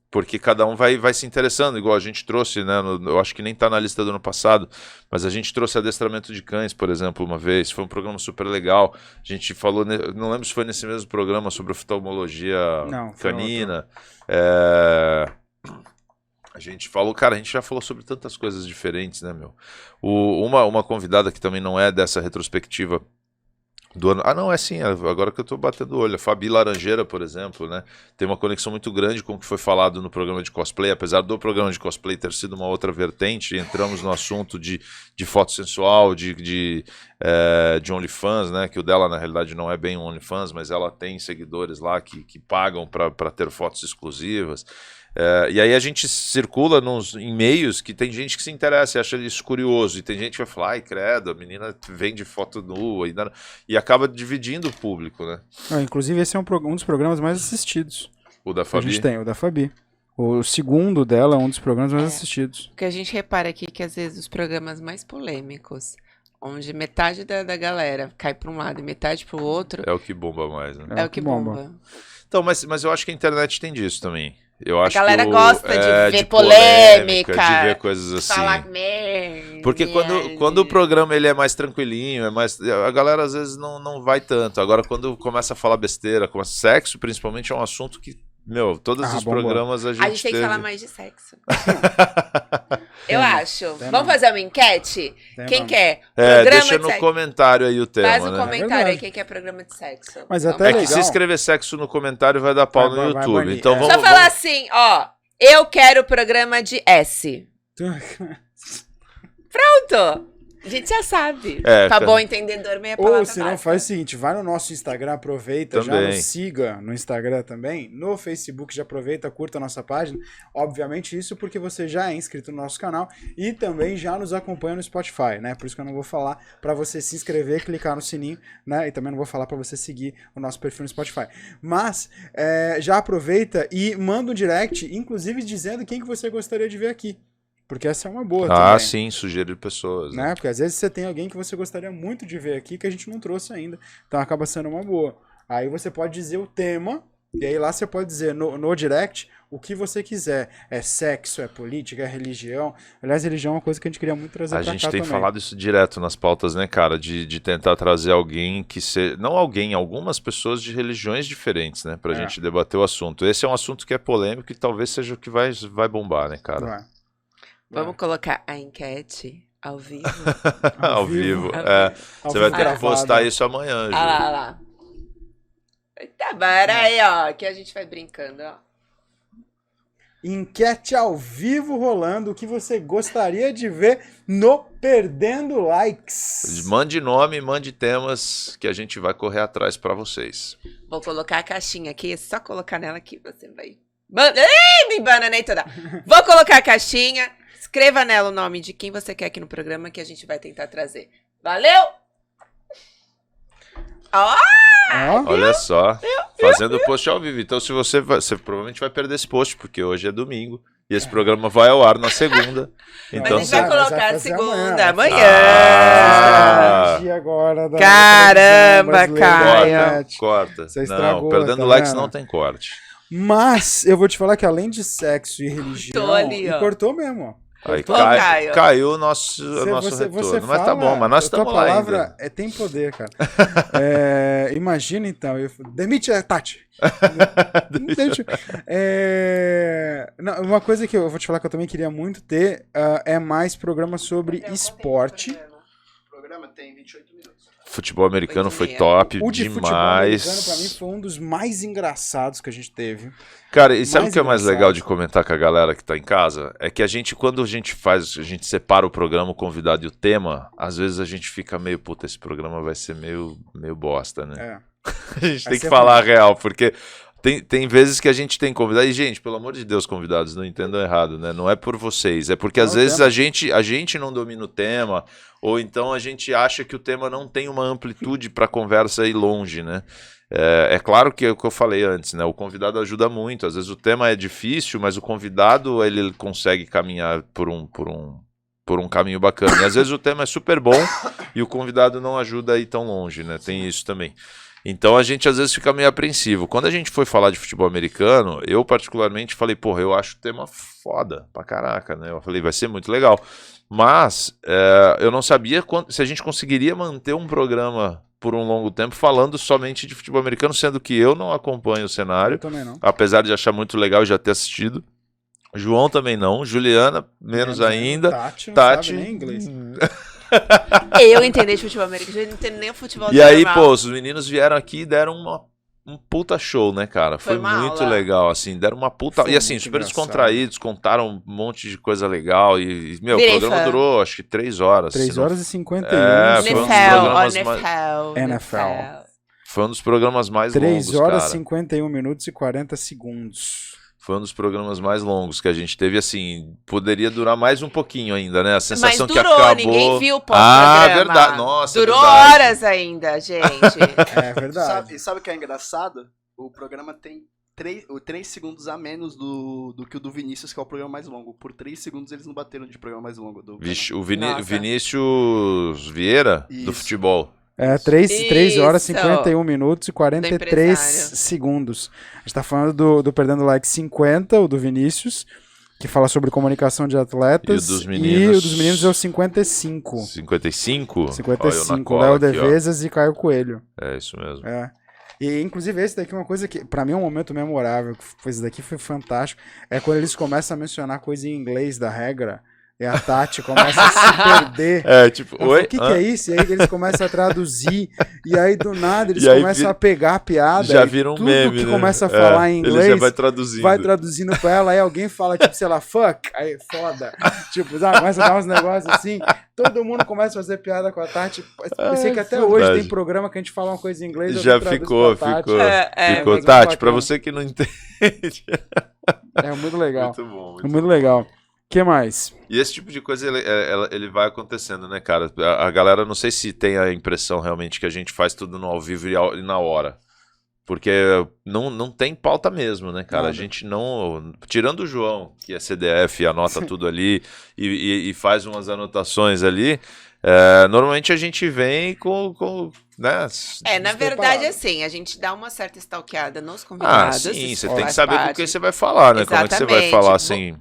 Porque cada um vai se interessando, igual a gente trouxe, né? Eu acho que nem tá na lista do ano passado, mas a gente trouxe adestramento de cães, por exemplo, uma vez. Foi um programa super legal. A gente falou, não lembro se foi nesse mesmo programa sobre oftalmologia canina. A gente falou, cara, a gente já falou sobre tantas coisas diferentes, né, meu? Uma convidada que também não é dessa retrospectiva do ano. Ah, não, é sim, agora que eu tô batendo o olho. A Fabi Laranjeira, por exemplo, né? Tem uma conexão muito grande com o que foi falado no programa de cosplay, apesar do programa de cosplay ter sido uma outra vertente, entramos no assunto de foto sensual, de OnlyFans, né? Que o dela, na realidade, não é bem um OnlyFans, mas ela tem seguidores lá que pagam para ter fotos exclusivas. E aí a gente circula em meios que tem gente que se interessa e acha isso curioso, e tem gente que vai falar, ai credo, a menina vende foto nua, e acaba dividindo o público, né? Inclusive esse é um dos programas mais assistidos. O da Fabi? A gente tem, o da Fabi. O segundo dela é um dos programas mais assistidos. O que a gente repara aqui que às vezes os programas mais polêmicos, onde metade da galera cai para um lado e metade para o outro... É o que bomba mais, né? É o que bomba. Então, mas eu acho que a internet tem disso também. Eu acho a galera gosta de ver polêmica, de ver coisas assim. Falar merda. Porque quando o programa ele é mais tranquilinho, a galera às vezes não vai tanto. Agora quando começa a falar besteira, sexo principalmente é um assunto que, meu, todos os programas a gente tem que falar mais de sexo. Eu acho. Vamos fazer uma enquete? Quem quer? Deixa no comentário aí o tema. Faz um comentário aí quem quer programa de sexo. Mas até que se escrever sexo no comentário vai dar pau no YouTube. Então vamos só falar assim, ó. Eu quero programa de S. Pronto. A gente já sabe. Tá bom, entendedor, meia palavra. Ou se não, faz o seguinte, vai no nosso Instagram, aproveita, já nos siga no Instagram também, no Facebook já aproveita, curta a nossa página, obviamente isso porque você já é inscrito no nosso canal e também já nos acompanha no Spotify, né, por isso que eu não vou falar pra você se inscrever, clicar no sininho, né, e também não vou falar pra você seguir o nosso perfil no Spotify, mas já aproveita e manda um direct, inclusive dizendo quem que você gostaria de ver aqui. Porque essa é uma boa também. Ah, sim, sugerir pessoas. Né? Porque às vezes você tem alguém que você gostaria muito de ver aqui que a gente não trouxe ainda. Então acaba sendo uma boa. Aí você pode dizer o tema, e aí lá você pode dizer no direct o que você quiser. É sexo, é política, é religião. Aliás, religião é uma coisa que a gente queria muito trazer pra cá também. A gente tem falado isso direto nas pautas, né, cara? De tentar trazer alguém que seja... Não alguém, algumas pessoas de religiões diferentes, né? Pra gente debater o assunto. Esse é um assunto que é polêmico e talvez seja o que vai bombar, né, cara? Vamos colocar a enquete ao vivo? Ao vivo. Você vai ter que postar isso amanhã, Ju. Olha lá. Tá bom, era aí, ó, que a gente vai brincando, ó. Enquete ao vivo rolando, o que você gostaria de ver no Perdendo Likes. Mande nome, mande temas que a gente vai correr atrás pra vocês. Vou colocar a caixinha aqui, é só colocar nela que você vai... Ih, me bananei toda. Vou colocar a caixinha. Escreva nela o nome de quem você quer aqui no programa que a gente vai tentar trazer. Valeu! Olha só, fazendo post ao vivo. Então, se você provavelmente vai perder esse post, porque hoje é domingo e esse programa vai ao ar na segunda. Então, mas a gente vai colocar a segunda, amanhã. Agora caramba, Caio. Corta. Não, Perdendo Likes não tem corte. Mas eu vou te falar que além de sexo e religião, tô ali, ó. Cortou mesmo, ó. Aí caiu o nosso retorno. Mas tá bom, mas nós estamos lá ainda. A palavra tem poder, cara. Imagina então, demite a Tati. Não, uma coisa que eu vou te falar que eu também queria muito ter é mais programa sobre esporte. O programa tem 28 minutos. Futebol americano foi top o de demais. Futebol americano pra mim foi um dos mais engraçados que a gente teve. Cara, e sabe o que é mais legal de comentar com a galera que tá em casa? É que quando a gente separa o programa, o convidado e o tema, às vezes a gente fica meio, puta, esse programa vai ser meio bosta, né? A gente tem que falar a real, porque Tem vezes que a gente tem convidados, e gente, pelo amor de Deus, convidados, não entendam errado, né? Não é por vocês, é porque às vezes a gente não domina o tema, ou então a gente acha que o tema não tem uma amplitude para a conversa ir longe, né? É claro que é o que eu falei antes, né? O convidado ajuda muito, às vezes o tema é difícil, mas o convidado ele consegue caminhar por um caminho bacana. E às vezes o tema é super bom e o convidado não ajuda a ir tão longe, né? Tem isso também. Então a gente às vezes fica meio apreensivo. Quando a gente foi falar de futebol americano, eu particularmente falei, porra, eu acho o tema foda pra caraca, né? Eu falei, vai ser muito legal. Mas eu não sabia se a gente conseguiria manter um programa por um longo tempo falando somente de futebol americano, sendo que eu não acompanho o cenário. Eu também não. Apesar de achar muito legal e já ter assistido. João também não. Juliana, menos ainda. Tati não Tati sabe nem inglês. Eu entendi de futebol americano, eu não entendo nem o futebol E aí, normal. pô, os meninos vieram aqui e deram um puta show, né, cara? Foi muito legal, assim, deram uma puta... Foi e assim, muito super engraçado. Descontraídos, contaram um monte de coisa legal e meu, o Virei programa fã. durou, acho que 3 horas. 3 horas e 51. Foi um dos programas NFL. Foi um dos programas mais 3 longos, horas, cara. 51 minutos e 40 segundos. Foi um dos programas mais longos que a gente teve, assim, poderia durar mais um pouquinho ainda, né? A sensação Mas durou, que acabou... ninguém viu o pós-programa. Ah, verdade, nossa, durou verdade. horas ainda, gente. É verdade. Sabe o que é engraçado? O programa tem 3 segundos a menos do que o do Vinícius, que é o programa mais longo. Por 3 segundos eles não bateram de programa mais longo. Vixe, o Nossa. Vinícius Vieira, do Isso. futebol. 3 horas, Isso. 51 minutos e 43 empresário. segundos. A gente tá falando do Perdendo Like 50, o do Vinícius, que fala sobre comunicação de atletas. E o dos meninos? E o dos meninos é o 55. 55? Olha eu na 55, cola Léo aqui, ó. Devezas e Caio Coelho. É isso mesmo. É. E, inclusive, esse daqui é uma coisa que, pra mim, é um momento memorável. Esse daqui foi fantástico. É quando eles começam a mencionar coisa em inglês da regra. E a Tati começa a se perder. Tipo, Ela oi? fala, o que é isso? E aí eles começam a traduzir. E aí, do nada, eles E aí começam a pegar a piada. Já e viram um tudo meme, que né? começa a falar em inglês, Ele já vai traduzindo. vai traduzindo pra ela. Aí alguém fala, tipo, sei lá, fuck. Aí, foda. Tipo, sabe, começa a dar uns negócios assim. Todo mundo começa a fazer piada com a Tati. Eu sei que até hoje verdade. tem programa que a gente fala uma coisa em inglês. Já alguém traduz ficou. pra Tati. Ficou. mas é Tati, bacana. pra você que não entende. É muito legal. Muito bom. É muito legal. O que mais? E esse tipo de coisa, ele vai acontecendo, né, cara? A galera, não sei se tem a impressão realmente que a gente faz tudo no ao vivo e na hora. Porque não tem pauta mesmo, né, cara? Nada. A gente não... Tirando o João, que é CDF, anota tudo ali e faz umas anotações ali, normalmente a gente vem com né? Na verdade, assim, a gente dá uma certa stalkeada nos convidados. Sim, você isso tem que faz saber com parte. quem você vai falar, né? Como é que você vai Exatamente. falar assim...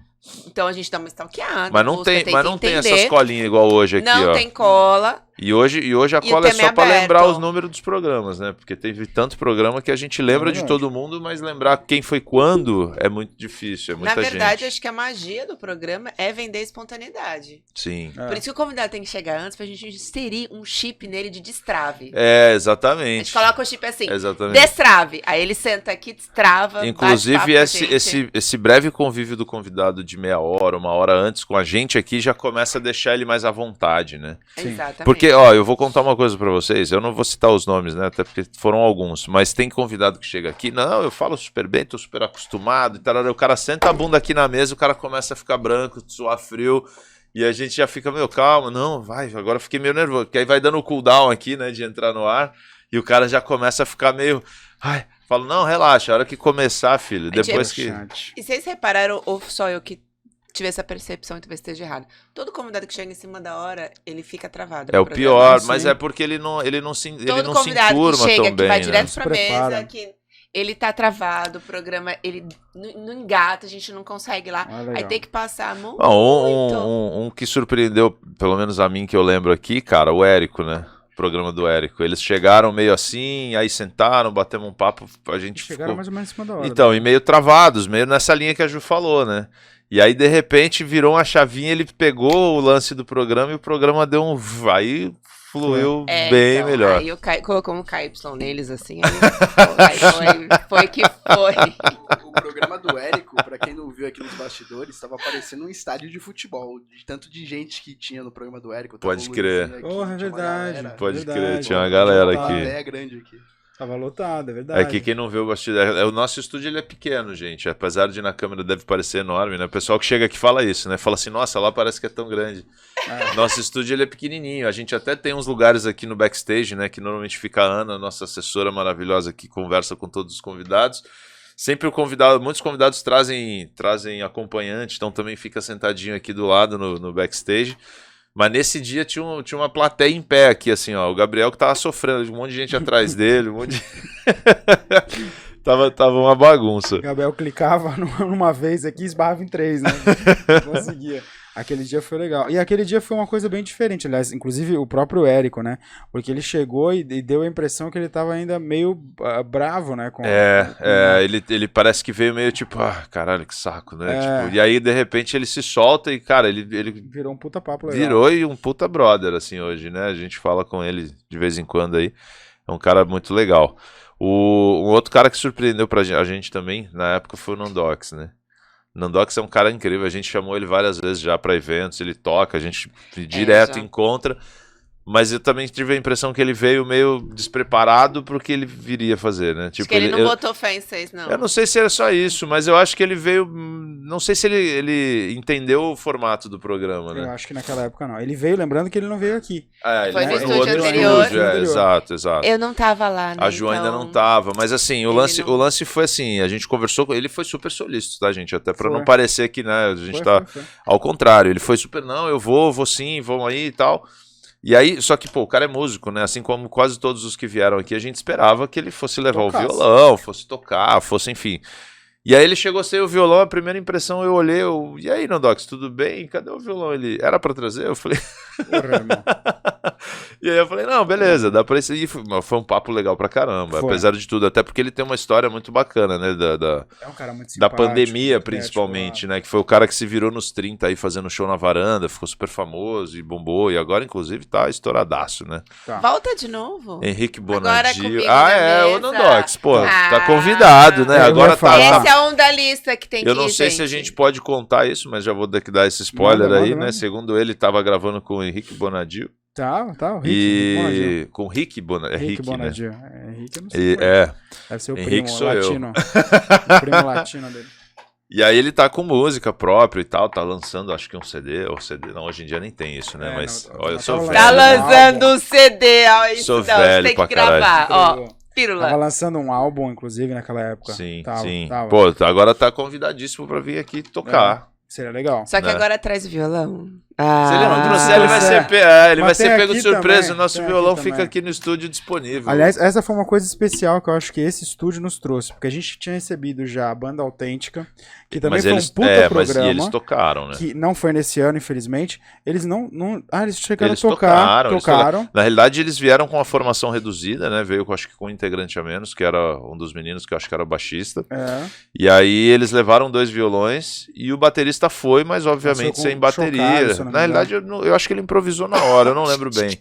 Então a gente dá uma stalkeada. Mas não busca, tem, mas não tem entender. essas colinhas igual hoje aqui, Não ó. tem cola. E hoje a E o cola é tema só é pra aberto. lembrar os números dos programas, né? Porque teve tanto programa que a gente lembra de verdade. todo mundo, mas lembrar quem foi quando é muito difícil, é muita Na verdade, gente. acho que a magia do programa é vender espontaneidade. Sim. É. Por isso que o convidado tem que chegar antes pra gente inserir um chip nele de destrave. É, A exatamente. gente coloca o chip assim, Exatamente. destrave. Aí ele senta aqui, destrava. bate Inclusive, papo com a gente. esse breve convívio do convidado de meia hora, uma hora antes com a gente aqui, já começa a deixar ele mais à vontade, né? Sim. Exatamente. Porque, ó, eu vou contar uma coisa pra vocês, eu não vou citar os nomes, né, até porque foram alguns, mas tem convidado que chega aqui, não, eu falo super bem, tô super acostumado e tal, o cara senta a bunda aqui na mesa, o cara começa a ficar branco, suar frio, e a gente já fica, meu, calma, não, vai, agora eu fiquei meio nervoso, porque aí vai dando o cooldown aqui, né, de entrar no ar, e o cara já começa a ficar meio, ai, falo, não, relaxa, a hora que começar, filho, depois que... Chat. E vocês repararam, ou só eu que tive essa percepção e talvez esteja errado. Todo convidado que chega em cima da hora, ele fica travado. É no o programa. pior, sim. mas é porque ele não se Todo enturma convidado que chega, tão que vai bem, direto né? pra Se prepara. mesa, que ele tá travado, o programa, ele não engata, a gente não consegue ir lá. Ah, legal. Aí tem que passar muito. Um que surpreendeu, pelo menos a mim que eu lembro aqui, cara, o Érico, né? O programa do Érico. Eles chegaram meio assim, aí sentaram, batemos um papo, a gente Chegaram ficou... mais ou menos em cima da hora. Então, e meio travados, meio nessa linha que a Ju falou, né? E aí, de repente, virou uma chavinha, ele pegou o lance do programa e o programa deu um... Aí fluiu bem então, melhor. Aí colocou um KY neles, assim, aí foi que foi. O programa do Érico, pra quem não viu aqui nos bastidores, tava parecendo um estádio de futebol. De tanto de gente que tinha no programa do Érico. Tava Pode o crer. Luizinho aqui, Porra, é tinha uma verdade. galera. Pode Verdade. crer, tinha uma galera Uma aqui. plateia grande aqui. Tava lotado, é verdade. É que quem não vê o bastidor... O nosso estúdio ele é pequeno, gente. Apesar de na câmera deve parecer enorme, né? O pessoal que chega aqui fala isso, né? Fala assim, nossa, lá parece que é tão grande. Nosso estúdio ele é pequenininho. A gente até tem uns lugares aqui no backstage, né? Que normalmente fica a Ana, nossa assessora maravilhosa, que conversa com todos os convidados. Sempre muitos convidados trazem acompanhante, então também fica sentadinho aqui do lado no backstage. Mas nesse dia tinha uma plateia em pé aqui, assim, ó. O Gabriel que tava sofrendo, um monte de gente atrás dele, tava uma bagunça. O Gabriel clicava numa vez aqui e esbarrava em 3, né? Não conseguia. Aquele dia foi legal. E aquele dia foi uma coisa bem diferente, aliás, inclusive o próprio Érico, né? Porque ele chegou e deu a impressão que ele tava ainda meio bravo, né? Ele parece que veio meio tipo, caralho, que saco, né? Tipo, e aí, de repente, ele se solta e, cara, ele virou um puta papo legal. Virou e um puta brother, assim, hoje, né? A gente fala com ele de vez em quando aí. É um cara muito legal. Um outro cara que surpreendeu a gente também, na época, foi o Nandox, né? Nandox é um cara incrível, a gente chamou ele várias vezes já para eventos, ele toca, a gente direto encontra, mas eu também tive a impressão que ele veio meio despreparado pro que ele viria fazer, né? Tipo, acho que ele não botou fé em vocês, não. Eu não sei se era só isso, mas eu acho que ele veio, não sei se ele entendeu o formato do programa, né? Eu acho que naquela época não. Ele veio, lembrando que ele não veio aqui. Foi no estúdio anterior. Exato. Eu não tava lá, né? A Ju ainda não tava, mas assim, o lance foi assim, a gente conversou com ele, foi super solícito, tá, gente? Até pra não parecer que, né, a gente foi. Ao contrário, ele foi super, não, eu vou sim, vamos aí e tal. E aí, só que, pô, o cara é músico, né? Assim como quase todos os que vieram aqui, a gente esperava que ele fosse levar o violão, fosse tocar, enfim. E aí ele chegou sem o violão, a primeira impressão eu olhei, e aí, Nandox, tudo bem? Cadê o violão? Ele, era pra trazer? Eu falei... Porra, irmão. E aí eu falei, não, beleza, dá pra ir. Foi um papo legal pra caramba, apesar de tudo, até porque ele tem uma história muito bacana, né, é um cara muito simpático, da pandemia, principalmente, né, que foi o cara que se virou nos 30 aí fazendo show na varanda, ficou super famoso e bombou, e agora, inclusive, tá estouradaço, né. Tá. Volta de novo. Henrique Bonadio. O Nandox, pô, tá convidado, né, agora tá... Esse é um da lista que tem que ir, eu não sei se a gente pode contar isso, mas já vou dar esse spoiler aí, né, segundo ele, tava gravando com o Henrique Bonadio. Tá, o Rick Bonadio. Com o Rick Bonadio. Rick Bonadio. Né? Henrique eu não sei. Deve ser o Henrique primo sou latino. O primo latino dele. E aí ele tá com música própria e tal, tá lançando acho que um CD, não, hoje em dia nem tem isso, né, mas olha, eu sou velho. Tá lançando um CD, ó, isso sou velho tem que gravar, ó. Pílula. Tava lançando um álbum, inclusive, naquela época. Sim. Tava. Pô, agora tá convidadíssimo pra vir aqui tocar. Seria legal. Só que agora traz violão. Se ele não trouxer, ele vai ser pego de surpresa. O nosso violão fica aqui no estúdio disponível. Aliás, essa foi uma coisa especial que eu acho que esse estúdio nos trouxe. Porque a gente tinha recebido já a Banda Autêntica, que também foi um puta programa. Mas eles tocaram, né? Que não foi nesse ano, infelizmente. Eles não eles chegaram a tocar. Tocaram. Na realidade, eles vieram com uma formação reduzida, né? Veio, acho que com um integrante a menos, que era um dos meninos, que eu acho que era o baixista. E aí eles levaram 2 violões e o baterista foi, mas obviamente sem bateria. Na realidade, eu acho que ele improvisou na hora, eu não lembro bem.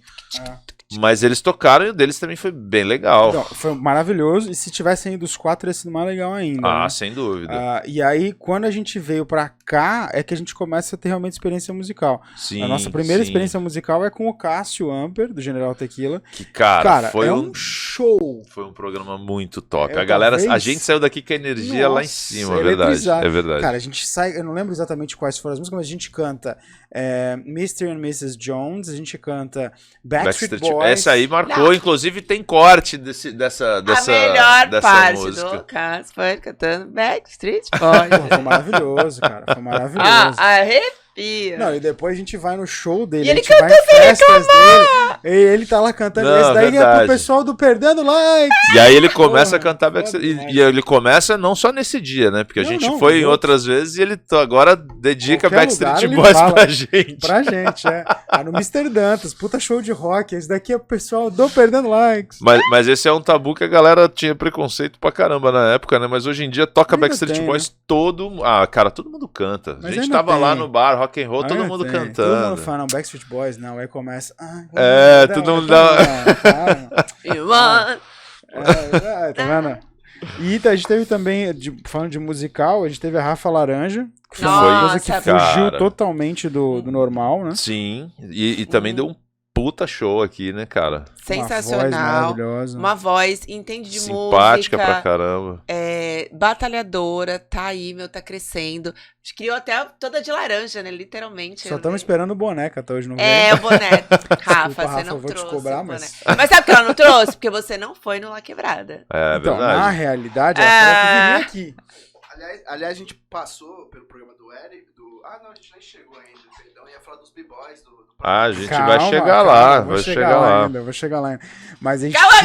Mas eles tocaram e o deles também foi bem legal. Então, foi maravilhoso. E se tivessem ido os 4, ia ser mais legal ainda. Né? Sem dúvida. E aí, quando a gente veio pra cá, é que a gente começa a ter realmente experiência musical. Sim, a nossa primeira experiência musical é com o Cássio Amper, do General Tequila. Que, cara foi um show. Foi um programa muito top. A gente saiu daqui com a energia lá em cima, é verdade. É verdade. Cara, a gente sai, eu não lembro exatamente quais foram as músicas, mas a gente canta Mr. and Mrs. Jones, a gente canta Backstreet Boys. Essa aí marcou, inclusive tem corte dessa música. A melhor parte do Cássio foi cantando Backstreet Boys. Foi maravilhoso, cara. Foi maravilhoso. Arrepia. Não, e depois a gente vai no show dele, e ele a gente vai em festas dele, e ele tá lá cantando. Esse daí é pro pessoal do Perdendo Like. E aí ele começa a cantar Backstreet. E ele começa não só nesse dia, né? Porque a gente foi em outras vezes e ele agora dedica Backstreet Boys pra gente. Pra gente, no Mr. Dantas, puta show de rock. Esse daqui é o pessoal do Perdendo Likes. Mas esse é um tabu que a galera tinha preconceito pra caramba na época, né? Mas hoje em dia toca Backstreet Boys todo... cara, todo mundo canta. A gente tava lá no bar, rock and roll, todo mundo cantando. Todo mundo fala, não, Backstreet Boys, não. Aí começa... todo mundo dá... Tá vendo? E a gente teve também, falando de musical, a gente teve a Rafa Laranja, que foi uma coisa que fugiu totalmente do normal, né? Sim, e também deu um puta show aqui, né, cara? Sensacional. Uma voz maravilhosa. Uma voz, entende de música. Simpática pra caramba. Batalhadora, tá aí, tá crescendo. Criou até toda de laranja, né? Literalmente. Só estamos esperando o boneco até hoje, não o boné. Rafa, você não vou trouxe te cobrar, mas sabe por que ela não trouxe? Porque você não foi no La Quebrada. Então, verdade. na realidade, ela falou que viria aqui. Aliás, a gente passou pelo programa do Eric, não, a gente nem chegou ainda, perdão, ia falar dos b-boys a gente vai chegar lá, vou chegar lá ainda. Mas a gente Calma,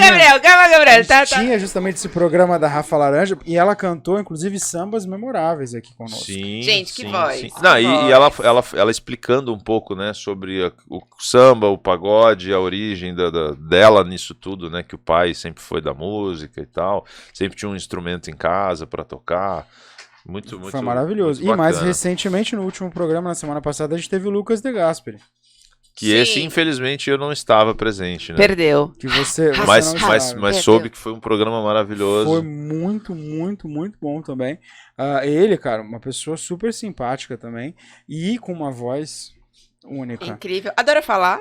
Gabriel. Tinha justamente esse programa da Rafa Laranja e ela cantou, inclusive, sambas memoráveis aqui conosco. Sim, gente, que voz. Sim. Não, e ela explicando um pouco, né, sobre o samba, o pagode, a origem dela nisso tudo, né, que o pai sempre foi da música e tal, sempre tinha um instrumento em casa pra tocar. Muito Foi maravilhoso. Muito e mais recentemente, no último programa, na semana passada, a gente teve o Lucas De Gasperi. Que esse, infelizmente, eu não estava presente, né? Perdeu. Que você mas soube que foi um programa maravilhoso. Foi muito, muito, muito bom também. Ele, cara, uma pessoa super simpática também. E com uma voz única. Incrível. Adora falar.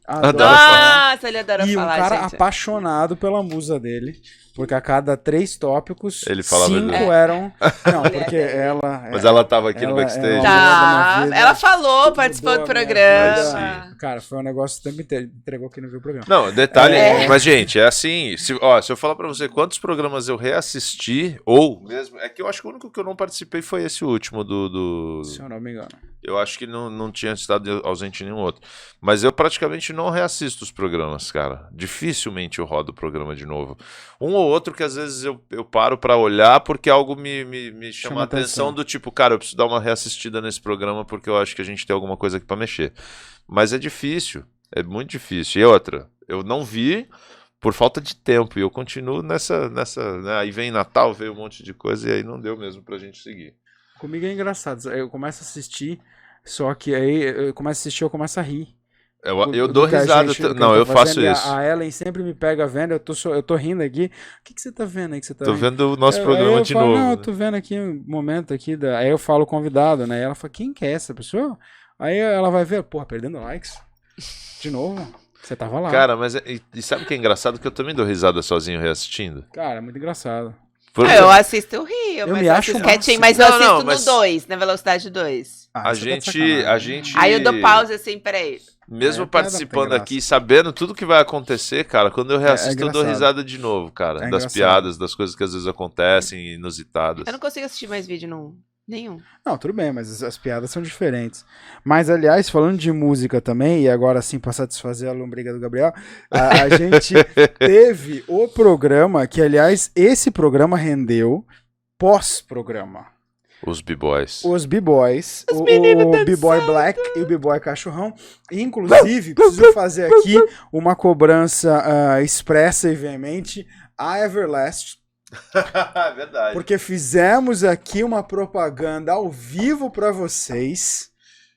Nossa, ele adora falar, E um cara gente. apaixonado pela musa dele. Porque a cada 3 tópicos, ele falava 5 eram... Não, porque ela... Mas ela tava aqui no backstage. Ela falou, participou do programa. Cara, foi um negócio o tempo inteiro. Entregou que não viu o programa. Não, detalhe... Mas, gente, é assim... Se eu falar pra você quantos programas eu reassisti, ou mesmo... É que eu acho que o único que eu não participei foi esse último do... Se eu não me engano. Eu acho que não tinha estado ausente em nenhum outro. Mas eu praticamente não reassisto os programas, cara. Dificilmente eu rodo o programa de novo. Um ou outro que às vezes eu paro pra olhar porque algo me chama a atenção do tipo, cara, eu preciso dar uma reassistida nesse programa porque eu acho que a gente tem alguma coisa aqui pra mexer. Mas é difícil, é muito difícil. E outra, eu não vi por falta de tempo e eu continuo nessa né? Aí vem Natal, veio um monte de coisa e aí não deu mesmo pra gente seguir. Comigo é engraçado, eu começo a assistir, só que aí eu começo a rir. Eu dou risada, não, eu faço isso. A Ellen sempre me pega vendo, eu tô rindo aqui. O que você tá vendo aí que você tá Tô rindo? vendo o nosso programa de novo. Não, né? eu tô vendo aqui um momento aqui, aí eu falo convidado, né? E ela fala, quem que é essa pessoa? Aí ela vai ver, porra, perdendo likes. De novo, você tava lá. Cara, mas e sabe o que é engraçado? Que eu também dou risada sozinho reassistindo. Cara, é muito engraçado. Eu assisto o Rio, mas eu acho quietinho, mas eu assisto no 2, na velocidade 2. A gente... Aí eu dou pausa assim, peraí. Mesmo participando aqui, sabendo tudo que vai acontecer, cara, quando eu reassisto eu dou risada de novo, cara. Das piadas, das coisas que às vezes acontecem, inusitadas. Eu não consigo assistir mais vídeo nenhum. Não, tudo bem, mas as piadas são diferentes. Mas, aliás, falando de música também, e agora sim, pra satisfazer a lombriga do Gabriel, a gente teve o programa, que, aliás, esse programa rendeu pós-programa. Os B-Boys. Os B-Boys. O B-Boy Black e o B-Boy Cachorrão. Inclusive, preciso fazer aqui uma cobrança expressa e veemente a Everlast. Verdade. Porque fizemos aqui uma propaganda ao vivo para vocês,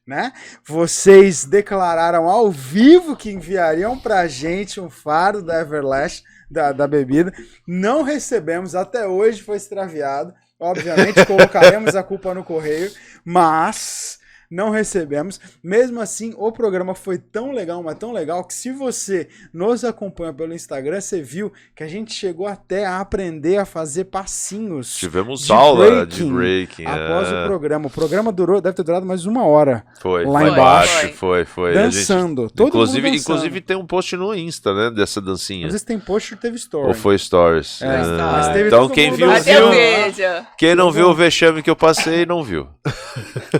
né? Vocês declararam ao vivo que enviariam pra gente um fardo da Everlast, da bebida. Não recebemos, até hoje foi extraviado. Obviamente colocaremos a culpa no correio, mas não recebemos. Mesmo assim, o programa foi tão legal, mas tão legal, que se você nos acompanha pelo Instagram, você viu que a gente chegou até a aprender a fazer passinhos. Tivemos aula de breaking. Após o programa. O programa deve ter durado mais 1 hora. Foi. Lá embaixo. Foi. Dançando. Todo mundo dançando. Inclusive tem um post no Insta, né, dessa dancinha. Às vezes tem post e teve story. Ou foi stories. Mas teve então quem viu, viu. Quem não viu o vexame que eu passei, não viu.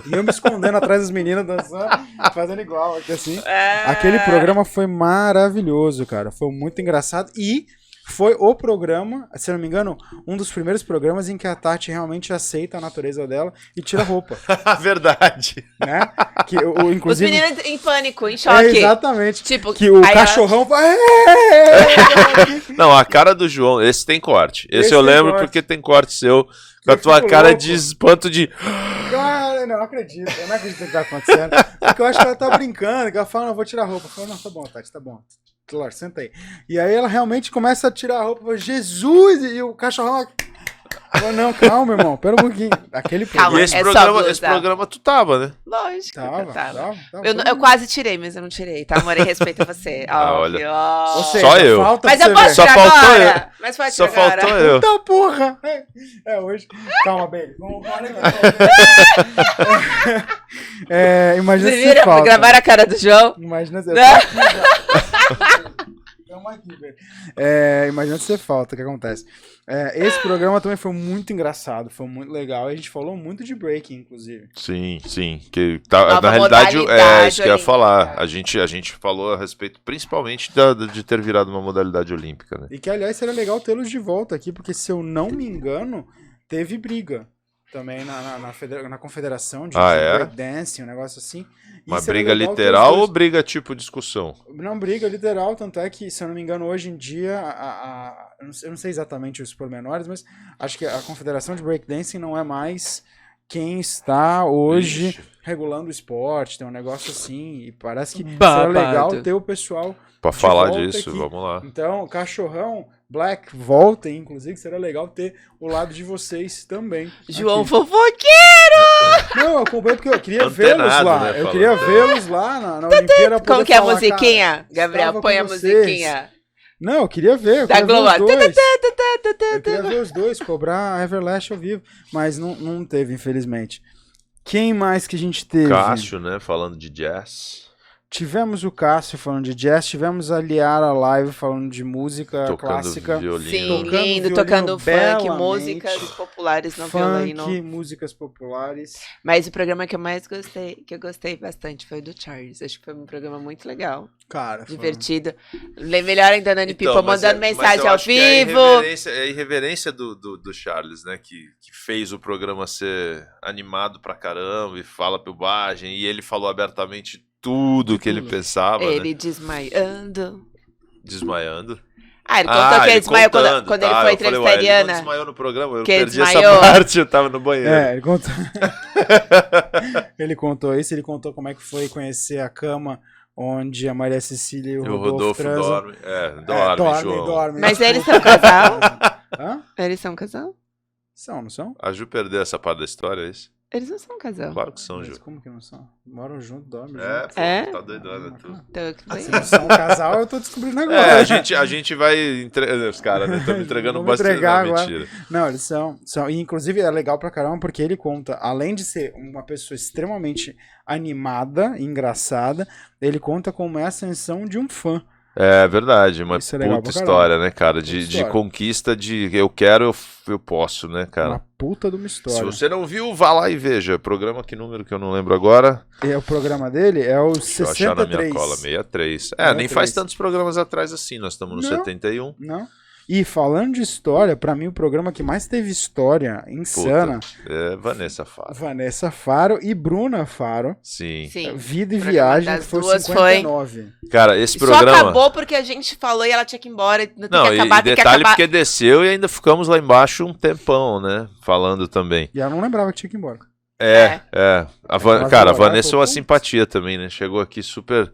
E eu me escondendo atrás das meninas dançando, fazendo igual aqui assim. Aquele programa foi maravilhoso, cara. Foi muito engraçado e foi o programa, se não me engano, um dos primeiros programas em que a Tati realmente aceita a natureza dela e tira a roupa. Verdade. Né? Que, inclusive... Os meninos em pânico, em choque. Exatamente. Tipo, que o cachorrão vai... Não, a cara do João, esse tem corte. Esse eu lembro porque tem corte seu, com a tua cara louco. De espanto de... Cara, eu não acredito no que tá acontecendo. Porque eu acho que ela tá brincando, que ela fala, não, vou tirar a roupa. Eu falo, não, tá bom, Tati, tá bom. Claro, senta aí. E aí ela realmente começa a tirar a roupa, Jesus! E o cachorrão Não, calma, irmão, pera um pouquinho. Aquele Calma, E programa... esse programa tu tava, né? Lógico que eu tava. Tava. Eu quase tirei, mas eu não tirei, tá? Amor, respeito a você. Olha. Ou seja, Só eu. falta Mas pra eu você posso ver. Só tirar faltou agora? Mas pode Só tirar agora. faltou eu. Puta porra! Hoje. Calma, baby. Vamos imagina Você se vira pra falta. gravar a cara do João? Imagina se... Não. Tamo aqui, velho. Imagina se falta, o que acontece. Esse programa também foi muito engraçado, foi muito legal. E a gente falou muito de breaking, inclusive. Sim. Que tá, Nova na realidade, modalidade isso que eu ia olímpica. falar. A gente falou a respeito, principalmente, de ter virado uma modalidade olímpica, né? E que, aliás, seria legal tê-los de volta aqui, porque se eu não me engano, teve briga também na confederação de breakdancing, um negócio assim. Uma Seria briga legal ter os literal dois. ou briga tipo discussão? Não, briga literal, tanto é que, se eu não me engano, hoje em dia, eu não sei exatamente os pormenores, mas acho que a Confederação de Breakdancing não é mais quem está hoje Ixi. regulando o esporte, tem um negócio assim, e parece que Babado. seria legal ter o pessoal Pra de falar volta disso, aqui. vamos lá. Então, Cachorrão, Black, voltem, inclusive, seria legal ter o lado de vocês também. João aqui. fofoqueiro! Não, eu acompanhei porque eu queria Antenado, vê-los lá. né, eu falando. queria vê-los lá na Olimpíada. Como que é a falar, musiquinha? cara, Gabriel, estava põe com a vocês. musiquinha. Não, eu queria ver. Eu Da queria ver Globo. os dois. Eu queria ver os dois, cobrar a Everlast ao vivo. Mas não teve, infelizmente. Quem mais que a gente teve? Cássio, né? Falando de jazz. Tivemos o Cássio falando de jazz, tivemos a Liara Live falando de música Tocando clássica. violino. Sim, Tocando lindo, violino tocando funk, belamente. músicas populares no Funk, violino. músicas populares. Mas o programa que eu mais gostei, que eu gostei bastante, foi o do Charles. Acho que foi um programa muito legal, Cara, foi- divertido. Melhor ainda, Nani Então, People mas mandando mas mensagem eu ao acho que é vivo. a irreverência do Charles, né? Que fez o programa ser animado pra caramba e fala bobagem. E ele falou abertamente tudo que ele pensava, Ele né? desmaiando. Desmaiando. Ele contou que ele desmaiou quando ele foi entrevistar a Ele não Ariana. desmaiou no programa, eu Que ele perdi desmaiou. essa parte, eu tava no banheiro. Ele contou. Ele contou isso, ele contou como é que foi conhecer a cama onde a Maria Cecília e o E o Rodolfo Rodolfo transam. dorme. Dorme, João. Dorme. Mas eles são casal? Hã? Eles são casal? São, não são? A Ju perdeu essa parte da história, é isso? Eles não são casal. Claro que são, Mas Ju. como que não são? Moram junto, dormem É, junto. pô, É? tá doidona tu. Então, tudo bem. Se não são um casal, eu tô descobrindo agora. A gente vai os caras, né? Estão me entregando Vamos bastante. entregar Não, agora. mentira. Não, eles são. E inclusive é legal pra caramba porque ele conta, além de ser uma pessoa extremamente animada, engraçada, ele conta como é a ascensão de um fã. É verdade, uma Isso é legal puta pra caramba. história, né, cara? Puta De história. conquista de eu quero, eu posso, né, cara? Uma puta de uma Se história. você não viu, vá lá e veja. Programa, que número que eu não lembro agora? O programa dele é o Deixa eu achar na minha 63. cola, 63. 63. Nem faz tantos programas atrás assim, nós estamos no Não. 71. Não? E falando de história, pra mim o programa que mais teve história insana, É Vanessa Faro. Vanessa Faro e Bruna Faro. Sim. Sim. Vida e O programa Viagem, das que foi o duas 59. Cara, esse Só programa... acabou porque a gente falou e ela tinha que ir embora. Tem Não, que acabar, e tem que detalhe acabar. porque desceu e ainda ficamos lá embaixo um tempão, né? Falando também. E ela não lembrava que tinha que ir embora. É. Cara, a viu o Vanessa é uma horário, simpatia também, né? Chegou aqui super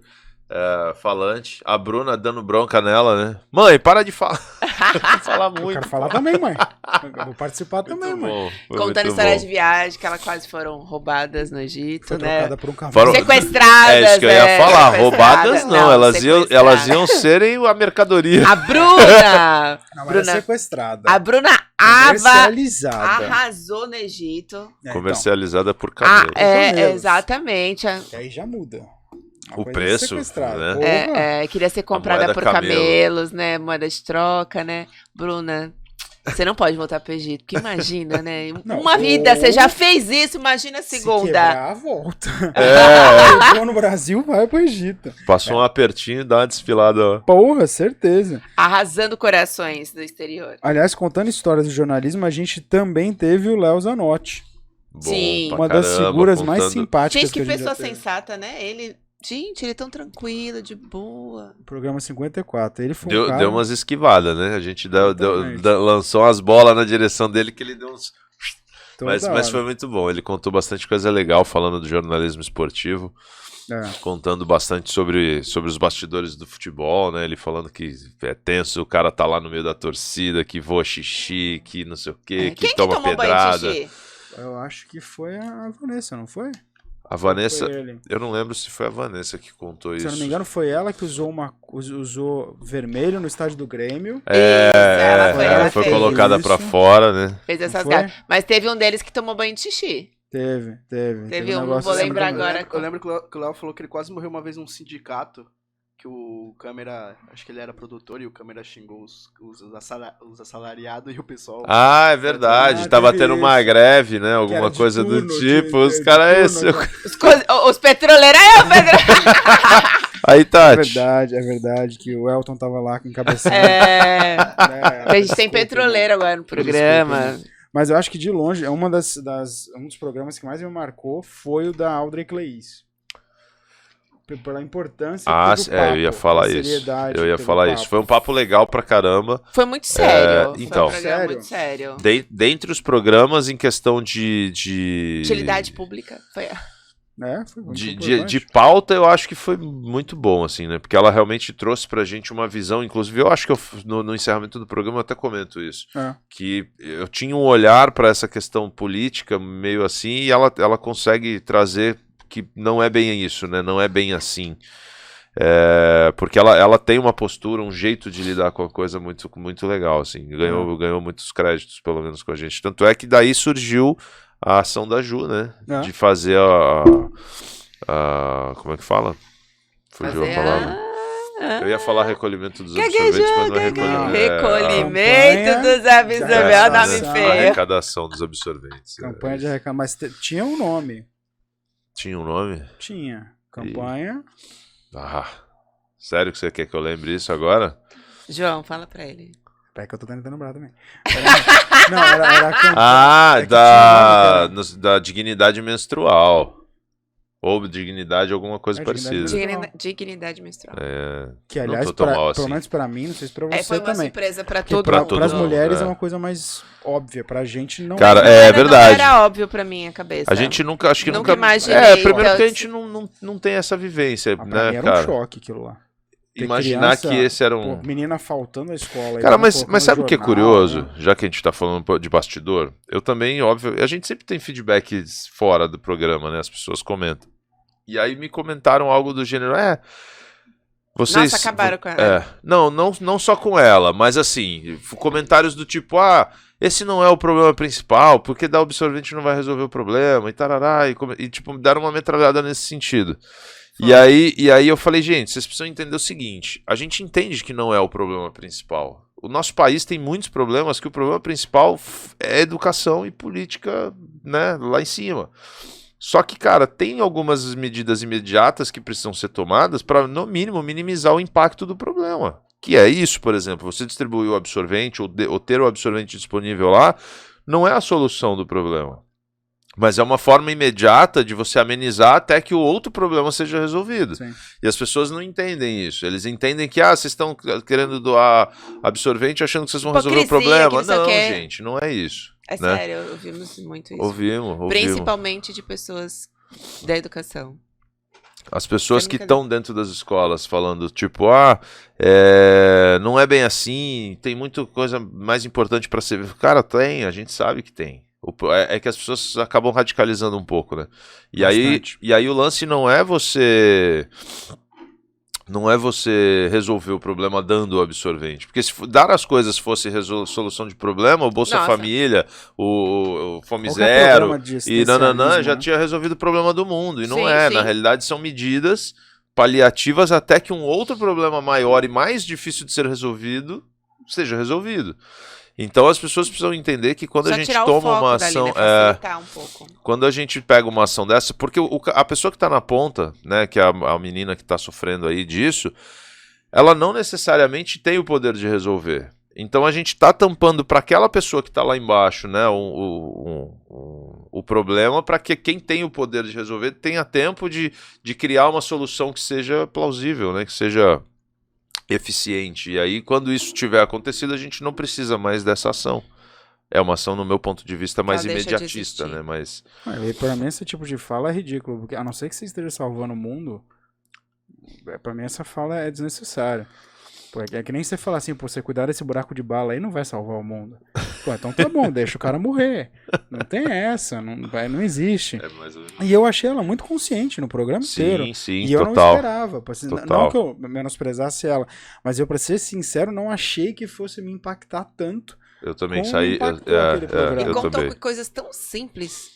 falante. A Bruna dando bronca nela, né? Mãe, para de falar. falar Eu muito. quero falar também, mãe. Eu vou participar também, Muito mãe. bom. Foi Contando muito histórias bom. de viagem, que elas quase foram roubadas no Egito, Foi né? trocada por um cavalo. Foram- Sequestradas. É isso que eu ia falar. sequestradas. Roubadas não, elas sequestradas. iam serem a mercadoria. A Bruna! Não, mas Bruna. é sequestrada. A Bruna Ava Comercializada. arrasou no Egito. Então, Comercializada por camelo. camelos. Exatamente. que aí já muda. Uma O coisa é preço, sequestrada. né? Porra. Queria ser comprada moeda por camelo. camelos, né? Moeda de troca, né? Bruna, você não pode voltar pro Egito, porque imagina, né? Não, Uma vida, você já fez isso, imagina a Se segunda. quebrar, volta. É, Quebrou no Brasil, vai pro Egito. passou um apertinho e dá uma desfilada, ó. Porra, certeza. Arrasando corações do exterior. Aliás, contando histórias do jornalismo, a gente também teve o Léo Zanotti. Bom Sim. pra Uma das caramba, figuras mais contando- simpáticas Gente, que a gente já pessoa teve. sensata, né? Gente, ele é tão tranquilo, de boa. Programa 54. Ele foi um cara... Deu umas esquivadas, né? A gente Exatamente. lançou umas bolas na direção dele que ele deu uns... Mas foi muito bom. Ele contou bastante coisa legal falando do jornalismo esportivo. Contando bastante sobre os bastidores do futebol, né? Ele falando que é tenso, o cara tá lá no meio da torcida, que voa xixi, que não sei o quê, que toma pedrada. Eu acho que foi a Vanessa, não foi? A Vanessa, eu não lembro se foi a Vanessa que contou isso. Se eu não me engano, foi ela que usou vermelho no estádio do Grêmio. Ela foi colocada pra fora, né? Fez essas gatas. Mas teve um deles que tomou banho de xixi. Teve um, não vou lembrar agora. Eu lembro que o Léo falou que ele quase morreu uma vez num sindicato, que o câmera, acho que ele era produtor, e o câmera xingou os assalariados e o pessoal... Ah, é verdade, tava tendo uma greve, né, alguma coisa do tipo, os caras... Os petroleiros Aí, Tati. É verdade que o Elton tava lá com encabeçando. A gente tem petroleiro agora no programa. Mas eu acho que de longe, um dos programas que mais me marcou foi o da Audrey Cleis. Pela importância do papo, eu ia falar isso. Foi um papo legal pra caramba. Foi muito sério. Então, foi um programa muito sério. Dentre os programas em questão de utilidade pública. Foi de pauta, eu acho que foi muito bom, assim, né? Porque ela realmente trouxe pra gente uma visão, inclusive eu acho que no encerramento do programa eu até comento isso, que eu tinha um olhar pra essa questão política meio assim, e ela consegue trazer que não é bem isso, né? Não é bem assim. Porque ela tem uma postura, um jeito de lidar com a coisa muito, muito legal, assim. Ganhou muitos créditos, pelo menos com a gente. Tanto é que daí surgiu a ação da Ju, né? De fazer como é que fala? Fugiu a palavra. Eu ia falar recolhimento dos absorventes, mas não é recolhimento dos absorventes. Nome feio. Arrecadação dos absorventes. Campanha de arrecadação. Mas tinha um nome. Tinha um nome? Tinha. Campanha. Sério que você quer que eu lembre isso agora? João, fala pra ele. Peraí que eu tô tentando lembrar também. Era a campanha. Da dignidade menstrual. Ou dignidade, alguma coisa parecida. Dignidade menstrual. Que, aliás, pelo menos pra mim, não sei se pra você foi uma também. Surpresa pra todo mundo. Para as mulheres é uma coisa mais óbvia. Pra gente não. Cara, é verdade. Não era óbvio pra mim a cabeça. A gente nunca imaginei. Primeiro porque a gente não tem essa vivência, né, pra mim era um choque aquilo lá. Imaginar que esse era um... menina faltando à escola. Cara, mas sabe o que é curioso? Já que a gente tá falando de bastidor, eu também, óbvio, a gente sempre tem feedbacks fora do programa, né? As pessoas comentam. E aí me comentaram algo do gênero, vocês... Nossa, acabaram com ela. Não só com ela, mas assim, comentários do tipo, esse não é o problema principal, porque dar absorvente não vai resolver o problema, e tarará, e tipo, me deram uma metralhada nesse sentido. E aí eu falei, gente, vocês precisam entender o seguinte, a gente entende que não é o problema principal. O nosso país tem muitos problemas, que o problema principal é educação e política, né, lá em cima. Só que, cara, tem algumas medidas imediatas que precisam ser tomadas para, no mínimo, minimizar o impacto do problema. Que é isso, por exemplo, você distribuir o absorvente ou ter o absorvente disponível lá, não é a solução do problema. Mas é uma forma imediata de você amenizar até que o outro problema seja resolvido. Sim. E as pessoas não entendem isso. Eles entendem que, vocês estão querendo doar absorvente achando que vocês vão resolver o problema. Não, gente, não é isso. É né? sério, ouvimos muito isso. Ouvimos. Principalmente de pessoas da educação. As pessoas que estão dentro das escolas falando, tipo, não é bem assim, tem muita coisa mais importante para ser. Cara, tem, a gente sabe que tem. É que as pessoas acabam radicalizando um pouco, né? E aí o lance não é você resolver o problema dando o absorvente. Porque se dar as coisas fosse solução de problema, o Bolsa Família, o Fome Zero e nananã já tinha resolvido o problema do mundo. E não é. Sim. Na realidade são medidas paliativas até que um outro problema maior e mais difícil de ser resolvido seja resolvido. Então as pessoas precisam entender que quando a gente toma uma ação, um pouco. Quando a gente pega uma ação dessa, porque a pessoa que está na ponta, né, que é a menina que está sofrendo aí disso, ela não necessariamente tem o poder de resolver. Então a gente está tampando para aquela pessoa que está lá embaixo, né, o problema, para que quem tem o poder de resolver tenha tempo de criar uma solução que seja plausível, né, que seja eficiente. E aí, quando isso tiver acontecido, a gente não precisa mais dessa ação. É uma ação, no meu ponto de vista, mais Ela deixa de imediatista, existir. né? Mas Pra mim, esse tipo de fala é ridículo, porque a não ser que você esteja salvando o mundo, pra mim essa fala é desnecessária. Pô, é que nem você falar assim, pô, você cuidar desse buraco de bala aí não vai salvar o mundo. Pô, então tá bom, deixa o cara morrer. Não tem essa, não existe. é mais ou menos. E eu achei ela muito consciente no programa inteiro. Sim, E eu não total. esperava. Assim, Total. não que eu menosprezasse ela, mas eu, pra ser sincero, não achei que fosse me impactar tanto. Eu também Como saí. impactou aquele programa. E Eu contam também. coisas tão simples.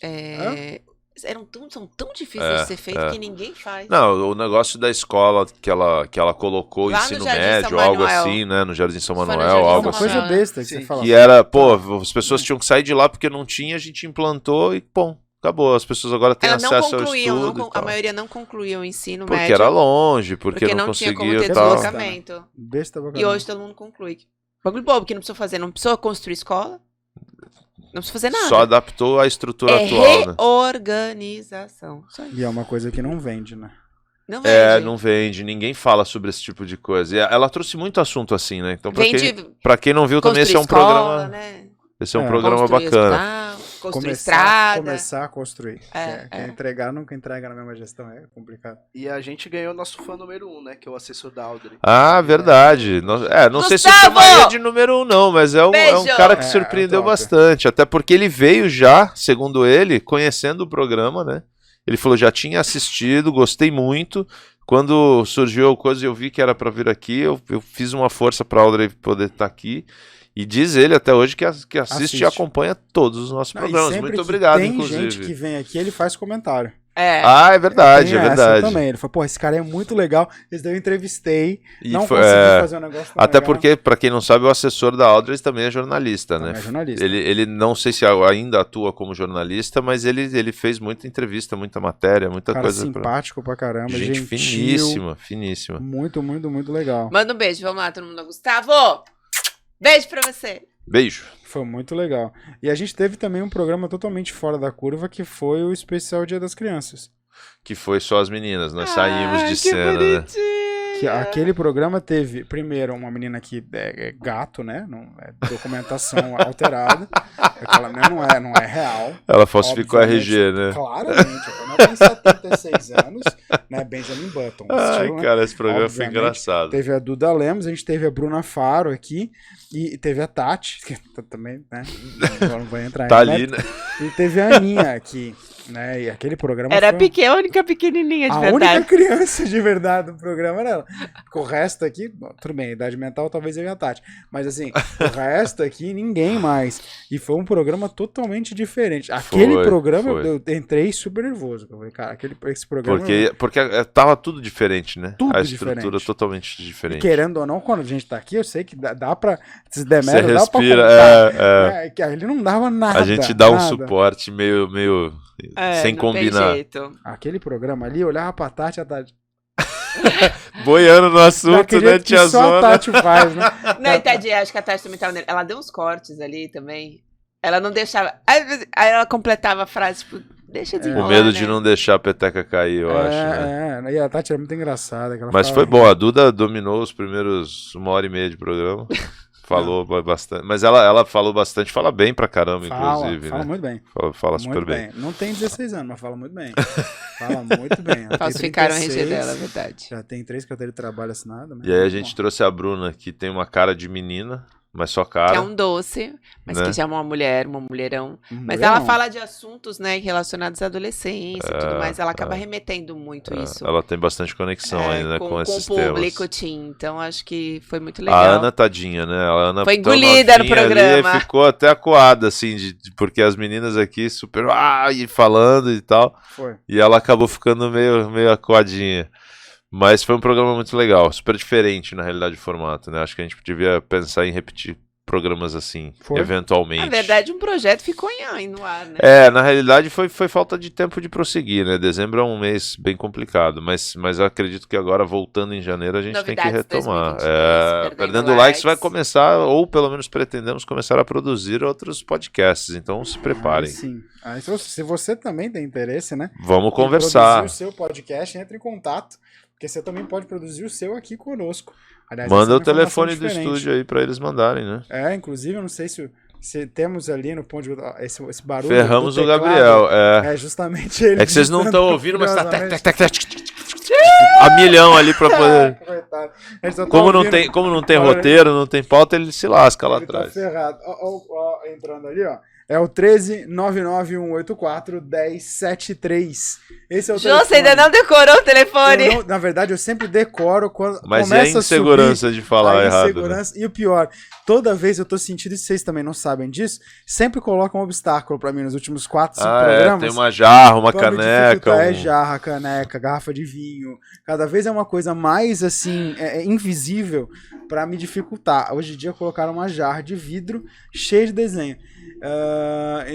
São tão difíceis de ser feitas que ninguém faz. Não, o negócio da escola que ela colocou o Lá no ensino Jardim médio, São algo Manuel. assim, né? No Jardim São Foi no Manuel, Jardim É algo uma São assim. coisa Manuel. besta que Sim. você fala. Que era, pô, as pessoas tinham que sair de lá porque não tinha, a gente implantou e, pô, acabou. As pessoas agora têm Elas não acesso ao concluíam, estudo e a tal. maioria não concluía o ensino Porque médio. era longe, porque não tinha como conseguia ter e tal. deslocamento. Besta pra E caramba. hoje todo mundo conclui. Bagulho bobo que não precisou fazer. Não precisou construir escola. Não precisa fazer nada. Só adaptou à estrutura é atual, né? reorganização. Só isso. E é uma coisa que não vende, né? Não vende. É, não vende, ninguém fala sobre esse tipo de coisa. E ela trouxe muito assunto assim, né? Então, pra quem não viu, também esse é um escola, programa. Né? Esse é um É. programa Construir bacana. hospital, construir estrada. Começar a construir. É, Quer entregar, nunca entrega na mesma gestão. É complicado. E a gente ganhou nosso fã número 1, né? Que é o assessor da Audrey. Ah, verdade. Não sei se eu Gustavo! chamaria de número 1, não, mas é um Beijo! cara que É, surpreendeu é top. bastante. Até porque ele veio já, segundo ele, conhecendo o programa, né? Ele falou, já tinha assistido, gostei muito. Quando surgiu a coisa e eu vi que era pra vir aqui, eu fiz uma força pra Audrey poder estar aqui. E diz ele até hoje que assiste e acompanha todos os nossos Não, e programas. sempre Muito que obrigado, tem inclusive. gente que vem aqui, ele faz comentário. É. Ah, é verdade, Tem é essa verdade. também. Ele falou, pô, esse cara é muito legal. Esse daí eu entrevistei. E não foi- consegui fazer um negócio tão Até legal. porque, pra quem não sabe, o assessor da Audrey também é jornalista, Também né? é jornalista. Ele não sei se ainda atua como jornalista, mas ele fez muita entrevista, muita matéria, muita Cara coisa. simpático pra caramba. Gente gentil, finíssima, finíssima. Muito, muito, muito legal. Manda um beijo, vamos lá, todo mundo. Gustavo! Beijo pra você. Beijo. Foi muito legal. E a gente teve também um programa totalmente fora da curva, que foi o especial Dia das Crianças. Que foi só as meninas, nós saímos de que cena, né? bonitinho. Que aquele programa teve, primeiro, uma menina que é gato, né? Não, é documentação alterada. Aquela menina não é real. Ela falsificou a Obviamente, RG, né? Claramente. Ela tem 76 anos, né? Benjamin Button. Ai, estilo, né? cara, esse programa foi Obviamente, engraçado. Teve a Duda Lemos, a gente teve a Bruna Faro aqui, e teve a Tati, que também, né? Não vou entrar Tá em ali, mérito. né? E teve a Aninha aqui, né? E aquele programa Era foi a única pequenininha de a verdade. única criança de verdade do programa era ela. Porque o resto aqui, bom, tudo bem, idade mental talvez eu e a Tati. Mas assim, o resto aqui, ninguém mais. E foi um programa totalmente diferente. Aquele programa foi. eu entrei super nervoso. Eu falei, cara, esse programa. Porque tava tudo diferente, né? Tudo a estrutura diferente. totalmente E diferente. querendo ou não, quando a gente tá aqui, eu sei que dá pra. Se der Você merda, dá pra respira, contar. Que ele não dava nada. A gente dá um nada. suporte meio sem não combinar. Tem jeito. Aquele programa ali, eu olhava pra Tati, a Tati. Boiando no assunto, Daquele né, jeito que só a tiazona? Tati faz, né? Não, e tadinha, acho que a Tati também tava nele. Ela deu uns cortes ali também. Ela não deixava. Aí ela completava a frase, tipo, deixa de O medo de não deixar a peteca cair, eu acho, né? E a Tati era muito engraçada. Que ela Mas ficava foi bom, a Duda dominou os primeiros 1h30 de programa. Falou bastante. Mas ela falou bastante, fala bem pra caramba, inclusive, fala né? muito bem. Fala super Muito bem. Não tem 16 anos, mas fala muito bem. Fala muito bem. Ela tem Falsificaram a 36, RG dela, é verdade. Já tem 3 carteiras de trabalho assinadas. E aí a gente trouxe a Bruna, que tem uma cara de menina, mas só cara. Que é um doce, mas né? que já é uma mulherão. Mas Mulherão. ela fala de assuntos, né, relacionados à adolescência e tudo mais. Ela acaba remetendo muito isso. Ela tem bastante conexão aí, né, com esses o público, temas. Tim. Então acho que foi muito legal. A Ana, tadinha, né? A Ana Foi tão engolida no novinha ali, programa. ficou até acuada, assim, porque as meninas aqui super e falando e tal. Foi. E ela acabou ficando meio acuadinha. Mas foi um programa muito legal, super diferente na realidade do formato, né? Acho que a gente devia pensar em repetir programas assim, Foi. eventualmente. Na verdade, um projeto ficou no ar, né? Na realidade foi falta de tempo de prosseguir, né? Dezembro é um mês bem complicado, mas eu acredito que agora, voltando em janeiro, a gente tem que Novidades retomar. 2022, Perdendo Likes vai começar, ou pelo menos pretendemos começar a produzir outros podcasts, então se preparem. Sim. Aí, se você também tem interesse, né? Vamos em conversar. produzir o seu podcast, entre em contato, porque você também pode produzir o seu aqui conosco. Aliás, Manda essa é o uma informação telefone do diferente. estúdio aí pra eles mandarem, né? Inclusive, eu não sei se temos ali no ponto de... Esse barulho. Ferramos o Gabriel. É justamente ele. É que vocês não estão ouvindo, mas tá a milhão ali pra poder. Como não tem roteiro, não tem pauta, ele se lasca lá atrás. Tá ferrado. Ó, entrando ali, ó. É o 13991841073. Esse é o telefone. Você ainda não decorou o telefone? Na verdade, eu sempre decoro quando mas começa é insegurança a subir, de falar errado. Né? E o pior, toda vez eu tô sentindo, e vocês também não sabem disso, sempre colocam um obstáculo pra mim nos últimos 4, 5 programas. Tem uma jarra, uma caneca. É jarra, caneca, garrafa de vinho. Cada vez é uma coisa mais, assim, invisível pra me dificultar. Hoje em dia colocaram uma jarra de vidro cheia de desenho.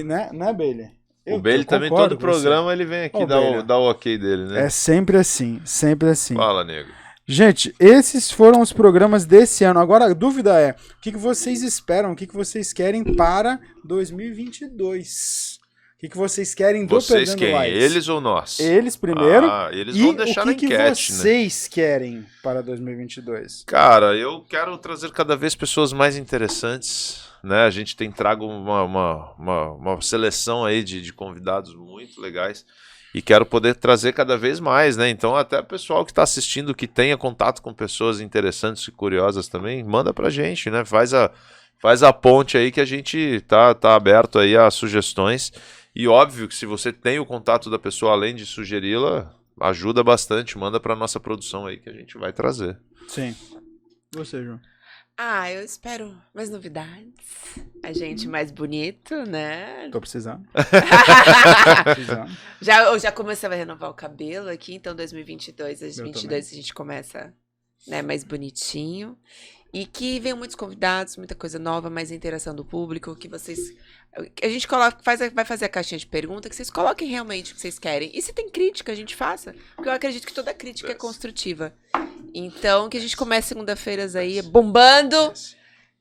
Né, Bailey? O Bailey também, todo programa, ele vem aqui dar o ok dele, né? É sempre assim, sempre assim. Fala, nego. Gente, esses foram os programas desse ano. Agora, a dúvida é, o que vocês esperam, o que vocês querem para 2022? O que vocês querem do Vocês Perdendo quem? Likes? Eles ou nós? Eles primeiro. Eles vão deixar na enquete, né? O que vocês querem para 2022? Cara, eu quero trazer cada vez pessoas mais interessantes, né? A gente tem trago uma seleção aí de convidados muito legais e quero poder trazer cada vez mais, né? Então até o pessoal que está assistindo, que tenha contato com pessoas interessantes e curiosas também, manda pra gente, né? Faz a ponte aí que a gente tá aberto aí a sugestões. E óbvio que se você tem o contato da pessoa, além de sugeri-la, ajuda bastante, manda pra nossa produção aí que a gente vai trazer. Sim. Você, João? Eu espero mais novidades. A gente mais bonito, né? Tô precisando. Eu já comecei a renovar o cabelo aqui, então 2022 a gente começa, né, mais bonitinho. E que venham muitos convidados, muita coisa nova, mais interação do público, que vocês... A gente vai fazer a caixinha de pergunta, que vocês coloquem realmente o que vocês querem. E se tem crítica, a gente faça. Porque eu acredito que toda crítica é construtiva. Então, que a gente comece segunda-feiras aí, bombando.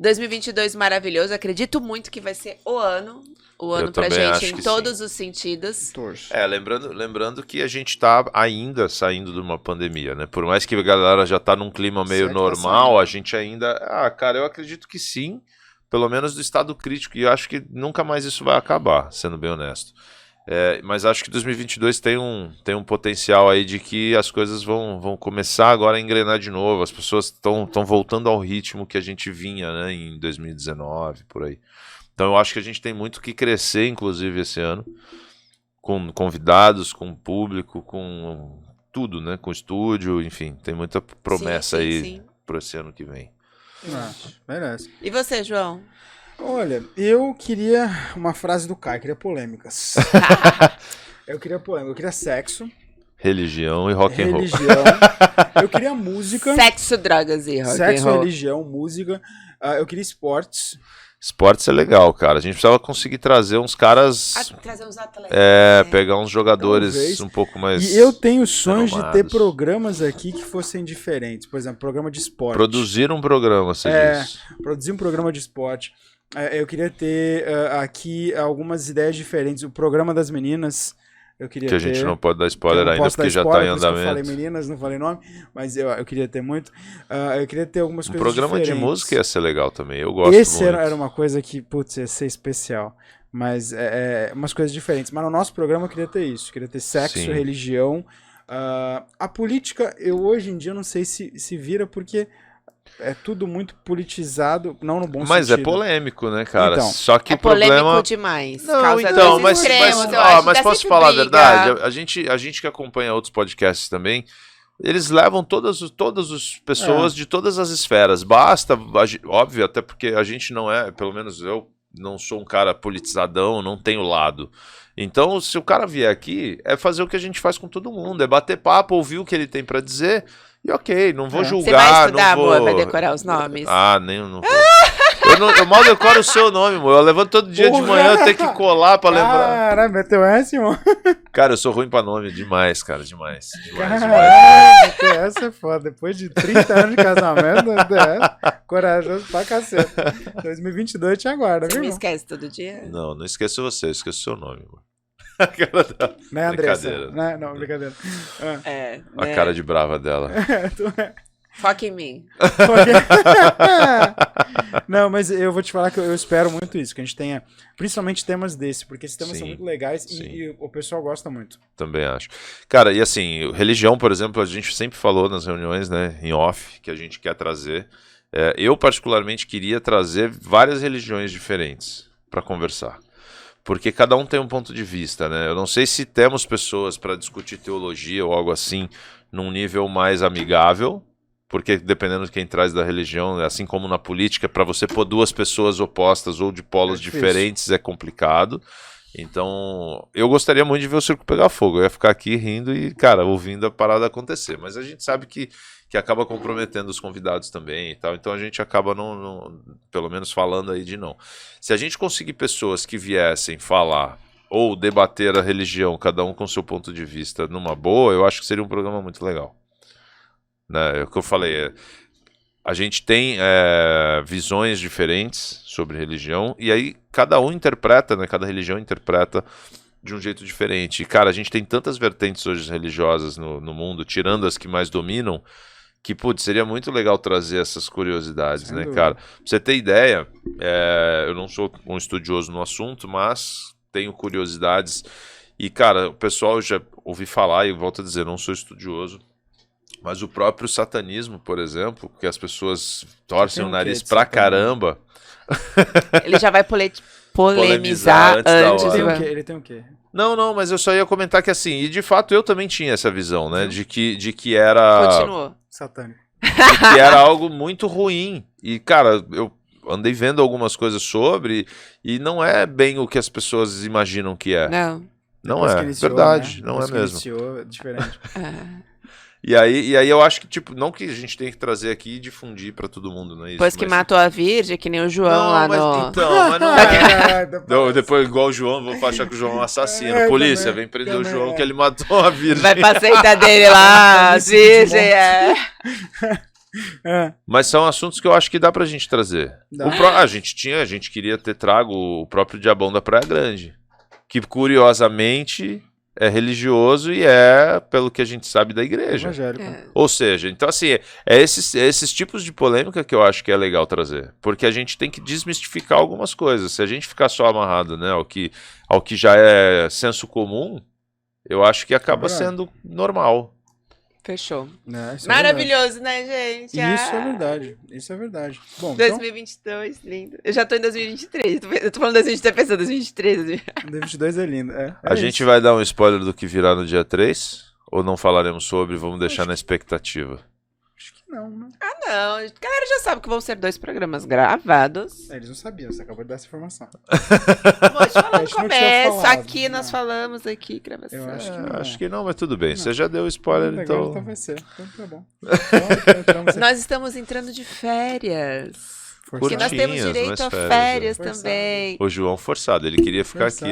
2022 maravilhoso. Acredito muito que vai ser o ano pra gente em todos os sentidos. Lembrando que a gente tá ainda saindo de uma pandemia, né? Por mais que a galera já tá num clima meio normal, a gente ainda... cara, eu acredito que sim, pelo menos do estado crítico, e eu acho que nunca mais isso vai acabar, sendo bem honesto. Mas acho que 2022 tem um potencial aí de que as coisas vão começar agora a engrenar de novo, as pessoas estão voltando ao ritmo que a gente vinha, né, em 2019, por aí. Então eu acho que a gente tem muito que crescer, inclusive, esse ano, com convidados, com público, com tudo, né, com estúdio, enfim, tem muita promessa aí para esse ano que vem. Merece. E você, João? Olha, eu queria uma frase do Caio, queria polêmicas. Eu queria sexo. Religião e rock and roll. Eu queria música. Sexo, drogas e rock and roll. Sexo, religião, música. Eu queria esportes. Esportes é legal, cara. A gente precisava conseguir trazer uns caras... trazer uns atletas. Pegar uns jogadores talvez um pouco mais... E eu tenho sonhos de ter programas aqui que fossem diferentes. Por exemplo, programa de esporte. Produzir um programa, você diz. Produzir um programa de esporte. Eu queria ter aqui algumas ideias diferentes. O programa das meninas... Eu queria que a gente não pode dar spoiler ainda, porque já está em andamento. Eu falei meninas, não falei nome, mas eu queria ter muito. Eu queria ter algumas coisas programa diferentes. De música ia ser legal também, eu gosto muito. Esse era uma coisa que, putz, ia ser especial. Mas umas coisas diferentes. Mas no nosso programa eu queria ter isso. Eu queria ter sexo, religião. A política, eu hoje em dia não sei se vira, porque... É tudo muito politizado, não no bom sentido. Mas é polêmico, né, cara? Então, só que o polêmico problema... demais. Não, então, mas posso falar a verdade? A gente que acompanha outros podcasts também, eles levam todas as pessoas de todas as esferas. Basta, óbvio, até porque a gente não é, pelo menos eu não sou um cara politizadão, não tenho lado. Então, se o cara vier aqui, é fazer o que a gente faz com todo mundo, é bater papo, ouvir o que ele tem pra dizer... E ok, não vou julgar, você vai estudar, não vou... amor, vai decorar os nomes? Não vou. Eu mal decoro o seu nome, amor. Eu levanto todo dia de manhã, eu tenho que colar pra lembrar. Caralho, meteu essa, irmão? Cara, eu sou ruim pra nome demais, cara, demais. Essa é foda. Depois de 30 anos de casamento, corajoso pra cacete. 2022 te aguarda, viu? Você me esquece todo dia? Não esqueço você, eu esqueço o seu nome, amor. Não é Andressa? Não, brincadeira. A cara de brava dela. Foca em mim. Não, mas eu vou te falar que eu espero muito isso, que a gente tenha principalmente temas desse, porque esses temas são muito legais e o pessoal gosta muito. Também acho. Cara, e assim, religião, por exemplo, a gente sempre falou nas reuniões, né, em off, que a gente quer trazer. Eu particularmente queria trazer várias religiões diferentes para conversar. Porque cada um tem um ponto de vista, né? Eu não sei se temos pessoas para discutir teologia ou algo assim num nível mais amigável, porque dependendo de quem traz da religião, assim como na política, para você pôr duas pessoas opostas ou de polos diferentes é complicado. Então, eu gostaria muito de ver o circo pegar fogo. Eu ia ficar aqui rindo e, cara, ouvindo a parada acontecer. Mas a gente sabe que acaba comprometendo os convidados também e tal. Então a gente acaba não, pelo menos falando aí de não. Se a gente conseguir pessoas que viessem falar ou debater a religião, cada um com seu ponto de vista, numa boa, eu acho que seria um programa muito legal. Né? É o que eu falei, a gente tem visões diferentes sobre religião, e aí cada um interpreta, né? Cada religião interpreta de um jeito diferente. E, cara, a gente tem tantas vertentes hoje religiosas no mundo, tirando as que mais dominam, que, putz, seria muito legal trazer essas curiosidades, né, cara? Pra você ter ideia, eu não sou um estudioso no assunto, mas tenho curiosidades. E, cara, o pessoal já ouvi falar, e volto a dizer, não sou estudioso, mas o próprio satanismo, por exemplo, que as pessoas torcem o nariz pra caramba. Ele já vai polemizar antes da hora. Ele tem o quê? Não, mas eu só ia comentar que assim, e de fato eu também tinha essa visão, né, de que era... Continuou. Satânico. De que era algo muito ruim. E, cara, eu andei vendo algumas coisas sobre e não é bem o que as pessoas imaginam que é. Não é, verdade, né? Não é mesmo. Iniciou, é diferente. E aí eu acho que, tipo, não que a gente tem que trazer aqui e difundir pra todo mundo, não é isso? Depois que matou a Virgem, que nem o João lá no... Então, mas não é. Depois, igual o João, vou achar que o João é um assassino. Polícia, vem prender o João que ele matou a Virgem. Vai pra seita dele lá, a Virgem, Mas são assuntos que eu acho que dá pra gente trazer. A gente queria ter trago o próprio Diabão da Praia Grande, que curiosamente... é religioso e pelo que a gente sabe, da igreja. Ou seja, então assim, esses tipos de polêmica que eu acho que é legal trazer. Porque a gente tem que desmistificar algumas coisas. Se a gente ficar só amarrado, né, ao que já é senso comum, eu acho que acaba sendo normal. Fechou. Isso maravilhoso, né, gente? Isso é verdade. Bom, 2022, então... lindo. Eu já tô em 2023. Eu tô falando 2023, pensando 2023. 2022 é lindo. A gente vai dar um spoiler do que virá no dia 3? Ou não falaremos sobre, vamos deixar na expectativa? Acho que não, né? Não. A galera já sabe que vão ser 2 programas gravados. Eles não sabiam, você acabou de dar essa informação. Vou te falar no começo. Aqui nós falamos, gravação. Eu acho que não, mas tudo bem. Você já deu spoiler, então... Então vai ser. Então tá bom. Nós estamos entrando de férias. Porque nós Curtinhas, temos direito a mas férias também. O João forçado, ele queria ficar aqui.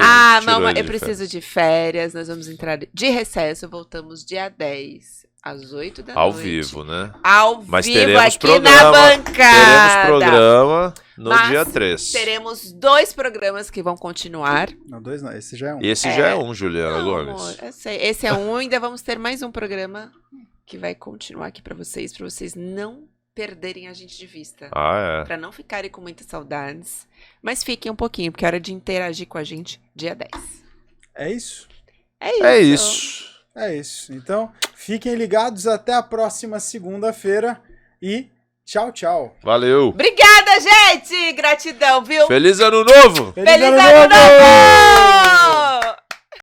Não, mas eu preciso de férias. Nós vamos entrar de recesso. Voltamos dia 10, às 8 da noite. Ao vivo, né? Mas vivo teremos aqui programa, na bancada. Teremos programa no dia 3. Teremos 2 programas que vão continuar. Não, 2 não. Esse já é um. Esse já é um, Juliana Gomes. Amor, eu sei. Esse é um. Ainda vamos ter mais um programa que vai continuar aqui pra vocês não perderem a gente de vista. Pra não ficarem com muitas saudades. Mas fiquem um pouquinho, porque é hora de interagir com a gente dia 10. É isso? É isso. É isso. Então, fiquem ligados até a próxima segunda-feira e tchau, tchau. Valeu. Obrigada, gente! Gratidão, viu? Feliz Ano Novo! Feliz Ano Novo!